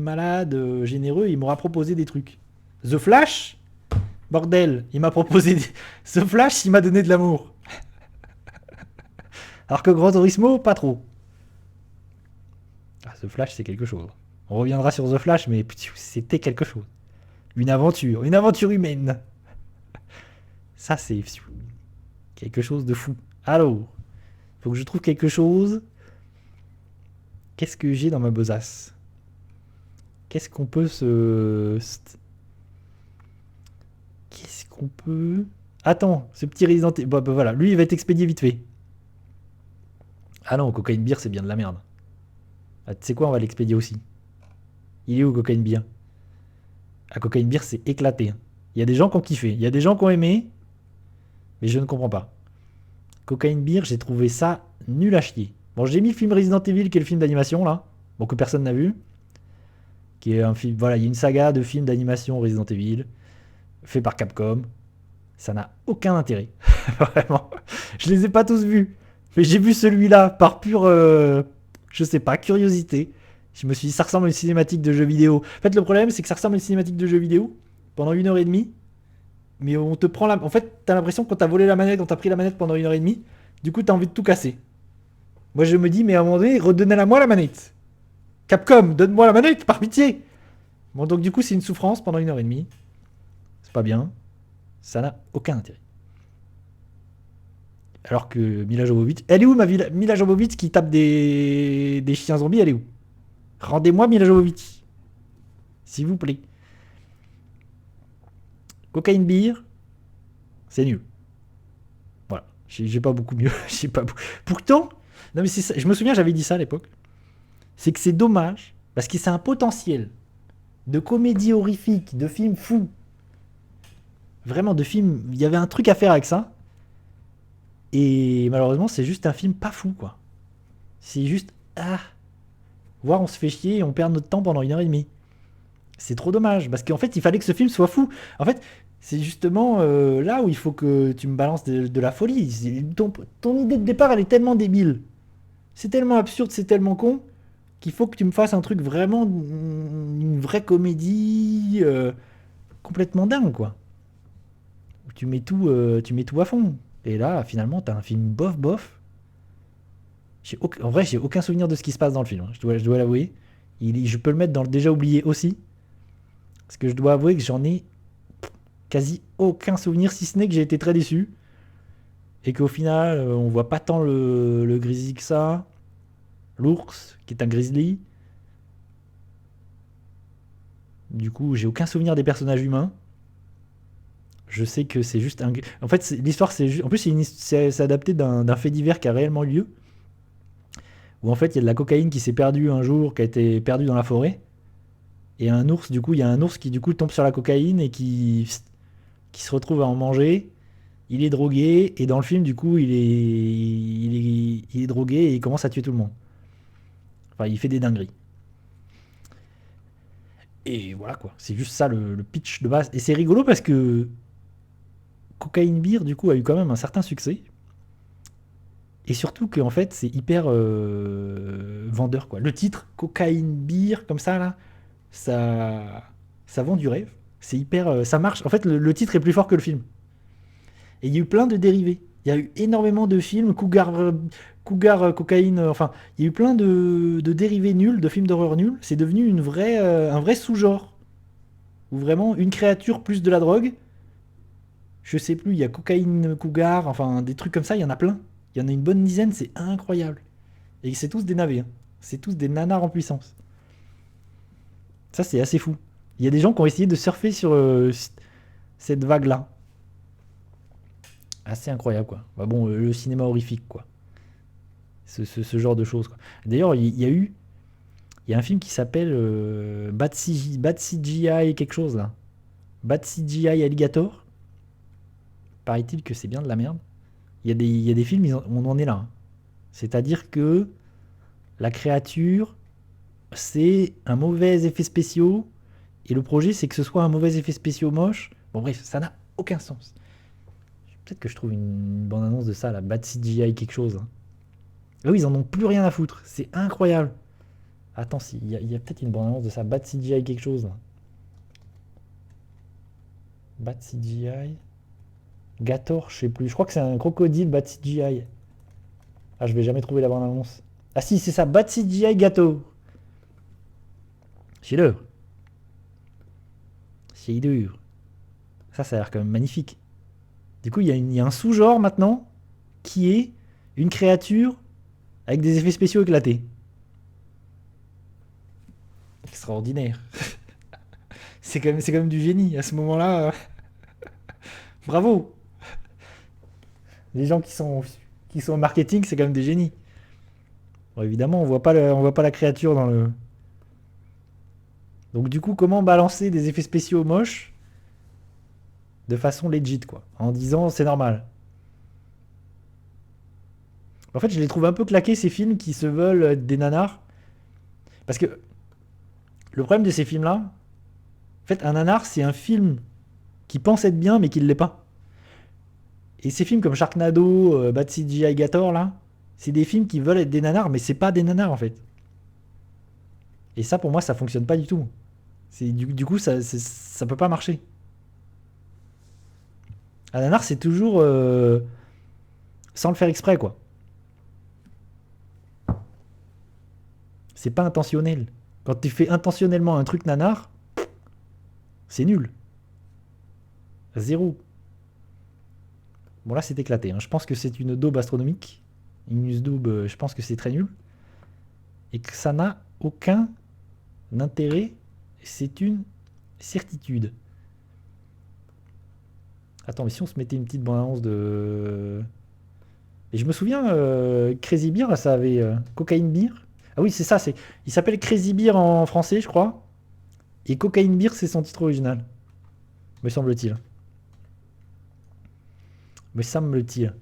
malade, généreux, il m'aura proposé des trucs. The Flash, bordel, il m'a proposé. The Flash, il m'a donné de l'amour. Alors que Gran Turismo, pas trop. Ah, The Flash, c'est quelque chose. On reviendra sur The Flash, mais c'était quelque chose. Une aventure humaine. Ça, c'est quelque chose de fou. Alors, faut que je trouve quelque chose. Qu'est-ce que j'ai dans ma besace? Qu'est-ce qu'on peut se... Qu'est-ce qu'on peut... Attends, ce petit Resident Evil... Bah, voilà, lui, il va être expédié vite fait. Ah non, Cocaine Beer, c'est bien de la merde. Ah, tu sais quoi, on va l'expédier aussi. Il est où, Cocaine Beer? Ah, Cocaine Beer, c'est éclaté. Il y a des gens qui ont kiffé, il y a des gens qui ont aimé, mais je ne comprends pas. Cocaine Beer, j'ai trouvé ça nul à chier. Bon, j'ai mis le film Resident Evil, qui est le film d'animation, là. Bon, que personne n'a vu. Qui est un film... Voilà, il y a une saga de films d'animation Resident Evil, fait par Capcom. Ça n'a aucun intérêt. Vraiment. Je les ai pas tous vus. Mais j'ai vu celui-là par pure... je sais pas, curiosité. Je me suis dit, ça ressemble à une cinématique de jeu vidéo. En fait, le problème, c'est que ça ressemble à une cinématique de jeu vidéo pendant 1h30. Mais on te prend la... En fait, t'as l'impression que quand t'as volé la manette, on t'a pris la manette pendant 1h30. Du coup, t'as envie de tout casser. Moi, je me dis, mais à un moment donné, redonnez-la moi la manette. Capcom, donne-moi la manette, par pitié. Bon, donc du coup, c'est une souffrance pendant 1h30. C'est pas bien. Ça n'a aucun intérêt. Alors que Mila Jovovich... Elle est où, Mila Jovovich qui tape des chiens zombies? Elle est où? Rendez-moi Mila Jovovich. S'il vous plaît. Cocaine Beer, c'est nul. Voilà. J'ai pas beaucoup mieux. J'ai pas... Pourtant, non mais c'est ça. Je me souviens, j'avais dit ça à l'époque. C'est que c'est dommage, parce que c'est un potentiel de comédie horrifique, de film fou. Vraiment, de film... Il y avait un truc à faire avec ça. Et malheureusement, c'est juste un film pas fou, quoi. C'est juste... Ah, voir, on se fait chier et on perd notre temps pendant 1h30. C'est trop dommage, parce qu'en fait, il fallait que ce film soit fou. En fait, c'est justement là où il faut que tu me balances de la folie. Ton idée de départ, elle est tellement débile. C'est tellement absurde, c'est tellement con, qu'il faut que tu me fasses un truc vraiment... Une vraie comédie complètement dingue, quoi. Où tu mets tout à fond. Et là, finalement, t'as un film bof. En vrai, j'ai aucun souvenir de ce qui se passe dans le film. Hein. Je dois l'avouer. Je peux le mettre dans le déjà oublié aussi. Parce que je dois avouer que j'en ai quasi aucun souvenir, si ce n'est que j'ai été très déçu. et qu'au final, on voit pas tant le grizzly que ça, l'ours, qui est un grizzly. Du coup, j'ai aucun souvenir des personnages humains. Je sais que c'est juste un. En fait, l'histoire, c'est juste. En plus, c'est adapté d'un fait divers qui a réellement eu lieu. Où en fait, il y a de la cocaïne qui s'est perdue un jour, qui a été perdue dans la forêt. Et un ours, du coup, il y a un ours qui du coup tombe sur la cocaïne et qui se retrouve à en manger. Il est drogué et dans le film, du coup, il est drogué et il commence à tuer tout le monde. Enfin, il fait des dingueries. Et voilà quoi, c'est juste ça le pitch de base. Et c'est rigolo parce que Cocaine Beer, du coup, a eu quand même un certain succès. Et surtout qu'en fait, c'est hyper vendeur quoi. Le titre, Cocaine Beer, comme ça là, ça, ça vend du rêve. C'est hyper. Ça marche. En fait, le titre est plus fort que le film. Et il y a eu plein de dérivés. Il y a eu énormément de films, Cougar, cocaïne, enfin, il y a eu plein de dérivés nuls, de films d'horreur nuls. C'est devenu un vrai sous-genre. Où vraiment une créature plus de la drogue. Je sais plus, il y a cocaïne, cougar, enfin des trucs comme ça, il y en a plein. Il y en a une bonne dizaine, c'est incroyable. Et c'est tous des navets, hein. C'est tous des nanars en puissance. Ça, c'est assez fou. Il y a des gens qui ont essayé de surfer sur cette vague-là. Assez incroyable, quoi. Bah bon, le cinéma horrifique, quoi. Ce genre de choses, quoi. D'ailleurs, il y a un film qui s'appelle Bad CGI quelque chose, là. Bad CGI Alligator. Paraît-il que c'est bien de la merde. Il y a des films, on en est là, hein. C'est-à-dire que la créature, c'est un mauvais effet spéciaux. Et le projet, c'est que ce soit un mauvais effet spéciaux moche. Bon, bref, ça n'a aucun sens. Peut-être que je trouve une bande-annonce de ça, la Bad CGI quelque chose, hein. Ah oui, ils en ont plus rien à foutre. C'est incroyable. Attends, il y a peut-être une bande-annonce de ça. Bad CGI quelque chose, là. Bad CGI. Gator, je sais plus. Je crois que c'est un crocodile Bad CGI. Ah, je vais jamais trouver la bande-annonce. Ah si, c'est ça. Bad CGI Gator. C'est l'heure. C'est dur. Ça a l'air quand même magnifique. Du coup, il y a un sous-genre maintenant qui est une créature avec des effets spéciaux éclatés. Extraordinaire. C'est quand même du génie. À ce moment-là, bravo. Les gens qui sont au marketing, c'est quand même des génies. Bon, évidemment, on voit pas la créature dans le. Donc du coup, comment balancer des effets spéciaux moches de façon legit, quoi, en disant c'est normal. En fait, je les trouve un peu claqués ces films qui se veulent être des nanars, parce que le problème de ces films-là, en fait, un nanar, c'est un film qui pense être bien mais qui ne l'est pas. Et ces films comme Sharknado, Bad CGI Gator, là, c'est des films qui veulent être des nanars, mais c'est pas des nanars en fait. Et ça, pour moi, ça fonctionne pas du tout. Du coup, ça peut pas marcher. Un nanar, c'est toujours sans le faire exprès, quoi. C'est pas intentionnel. Quand tu fais intentionnellement un truc nanar, c'est nul. Zéro. Bon, là, c'est éclaté, hein. Je pense que c'est une daube astronomique. Une news daube, je pense que c'est très nul. Et que ça n'a aucun intérêt. C'est une certitude. Attends, mais si on se mettait une petite bande-annonce de. Et je me souviens, Crazy Beer, ça avait. Cocaine Beer. Ah oui, c'est ça, il s'appelle Crazy Beer en français, je crois. Et Cocaine Beer, c'est son titre original. Me semble-t-il. Me semble-t-il.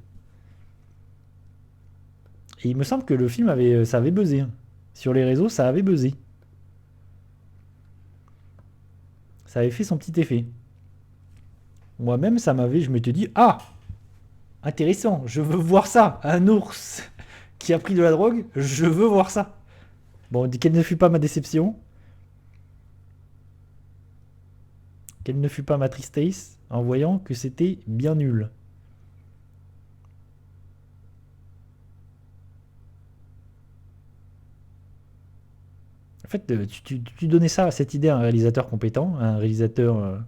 Et il me semble que le film ça avait buzzé, hein. Sur les réseaux, ça avait buzzé. Ça avait fait son petit effet. Moi-même, je m'étais dit, ah, intéressant, je veux voir ça. Un ours qui a pris de la drogue, je veux voir ça. Bon, quelle ne fut pas ma déception. Quelle ne fut pas ma tristesse en voyant que c'était bien nul. En fait, tu donnais ça, cette idée à un réalisateur compétent, à un réalisateur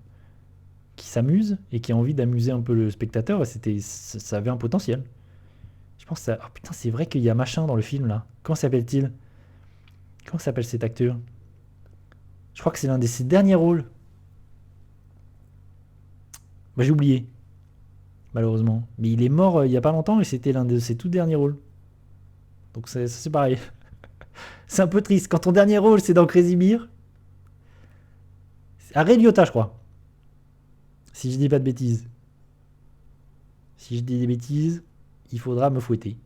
qui s'amuse et qui a envie d'amuser un peu le spectateur. Et ça avait un potentiel. Je pense que ça... Oh putain, c'est vrai qu'il y a machin dans le film là. Comment s'appelle-t-il? Comment s'appelle cet acteur? Je crois que c'est l'un de ses derniers rôles. Bah, j'ai oublié, malheureusement. Mais il est mort il y a pas longtemps et c'était l'un de ses tout derniers rôles. Donc c'est pareil. C'est un peu triste. Quand ton dernier rôle c'est dans Crazy Beer. À Ray Liotta, je crois. Si je dis pas de bêtises. Si je dis des bêtises, il faudra me fouetter.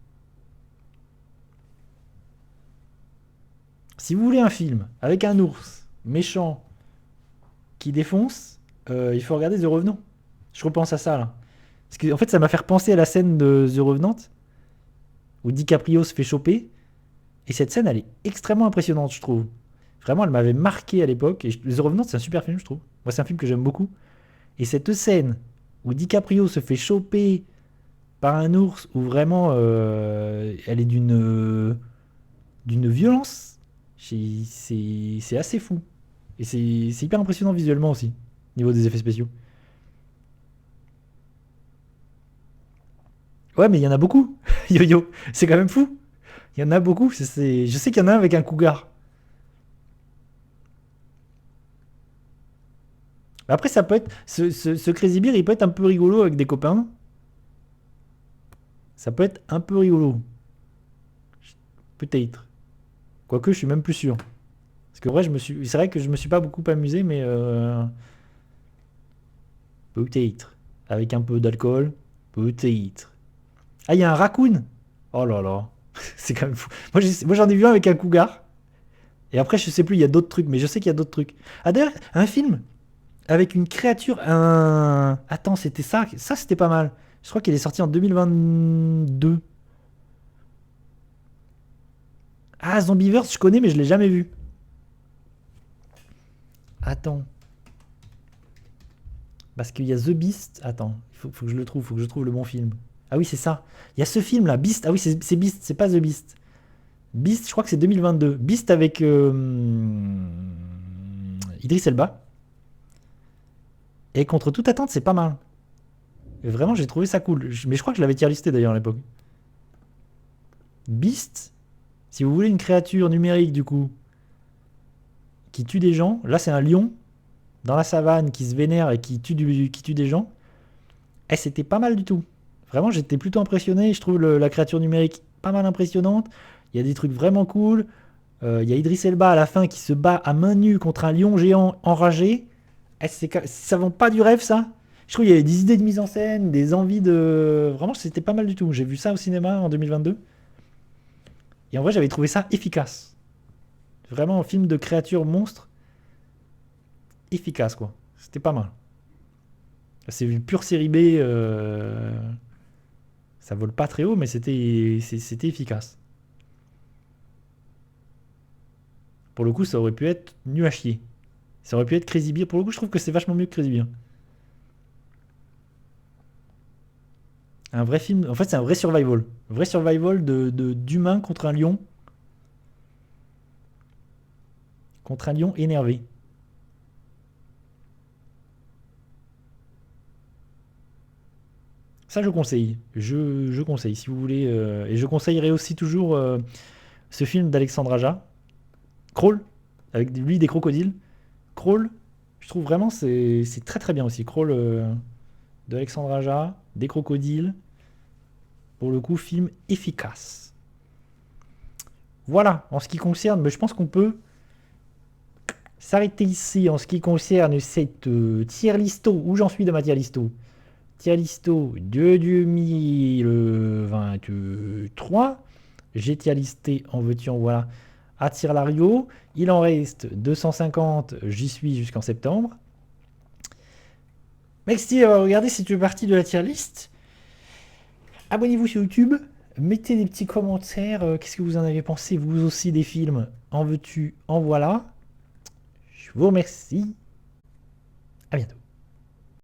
Si vous voulez un film avec un ours méchant qui défonce, il faut regarder The Revenant. Je repense à ça là. Parce que en fait, ça m'a fait repenser à la scène de The Revenant où DiCaprio se fait choper. Et cette scène, elle est extrêmement impressionnante, je trouve. Vraiment, elle m'avait marqué à l'époque. Et The Revenant, c'est un super film, je trouve. Moi, c'est un film que j'aime beaucoup. Et cette scène où DiCaprio se fait choper par un ours, où vraiment, elle est d'une violence, c'est assez fou. Et c'est hyper impressionnant visuellement aussi, au niveau des effets spéciaux. Ouais, mais il y en a beaucoup. Yo-yo, c'est quand même fou. Il y en a beaucoup. Je sais qu'il y en a un avec un cougar. Après, ça peut être. Ce Crazy Beer, il peut être un peu rigolo avec des copains. Ça peut être un peu rigolo. Peut-être. Quoique, je suis même plus sûr. Parce que vrai, c'est vrai que je me suis pas beaucoup amusé, mais peut-être. Avec un peu d'alcool, peut-être. Ah, il y a un raccoon. Oh là là. C'est quand même fou. Moi, j'en ai vu un avec un cougar. Et après, je sais plus, il y a d'autres trucs, mais je sais qu'il y a d'autres trucs. Ah, d'ailleurs, un film avec une créature, un... Attends, c'était ça. Ça, c'était pas mal. Je crois qu'il est sorti en 2022. Ah, Zombieverse, je connais, mais je l'ai jamais vu. Attends. Parce qu'il y a The Beast. Attends, faut que je le trouve, faut que je trouve le bon film. Ah oui, c'est ça. Il y a ce film là, Beast. Ah oui, c'est Beast, c'est pas The Beast. Beast, je crois que c'est 2022. Beast avec Idris Elba. Et contre toute attente, c'est pas mal. Et vraiment, j'ai trouvé ça cool. Mais je crois que je l'avais tier listé d'ailleurs à l'époque. Beast, si vous voulez une créature numérique du coup, qui tue des gens, là c'est un lion dans la savane qui se vénère et qui tue des gens. Eh, c'était pas mal du tout. Vraiment, j'étais plutôt impressionné. Je trouve la créature numérique pas mal impressionnante. Il y a des trucs vraiment cool. Il y a Idris Elba à la fin qui se bat à main nue contre un lion géant enragé. Eh, ça vend pas du rêve, ça. Je trouve qu'il y avait des idées de mise en scène, des envies de... Vraiment, c'était pas mal du tout. J'ai vu ça au cinéma en 2022. Et en vrai, j'avais trouvé ça efficace. Vraiment un film de créature monstre. Efficace, quoi. C'était pas mal. C'est une pure série B. Ça vole pas très haut, mais c'était efficace. Pour le coup, ça aurait pu être nul à chier. Ça aurait pu être Crazy Beer. Pour le coup, je trouve que c'est vachement mieux que Crazy Beer. Un vrai film. En fait, c'est un vrai survival. Un vrai survival d'humain contre un lion. Contre un lion énervé. Ça, je conseille. Je conseille, si vous voulez. Et je conseillerais aussi toujours ce film d'Alexandre Aja. Crawl. Avec lui des crocodiles. Crawl. Je trouve vraiment c'est très très bien aussi. Crawl de Alexandre Aja. Des crocodiles. Pour le coup, film efficace. Voilà, en ce qui concerne, mais je pense qu'on peut s'arrêter ici en ce qui concerne cette tier listo. Où j'en suis de ma tier listo? Tier listo de 2023. J'ai tier listé en veux-tu en voilà à Tire-Lario. Il en reste 250. J'y suis jusqu'en septembre. Merci d'avoir regardé cette partie de la tier list. Abonnez-vous sur YouTube. Mettez des petits commentaires. Qu'est-ce que vous en avez pensé, vous aussi, des films? En veux-tu, en voilà. Je vous remercie. À bientôt.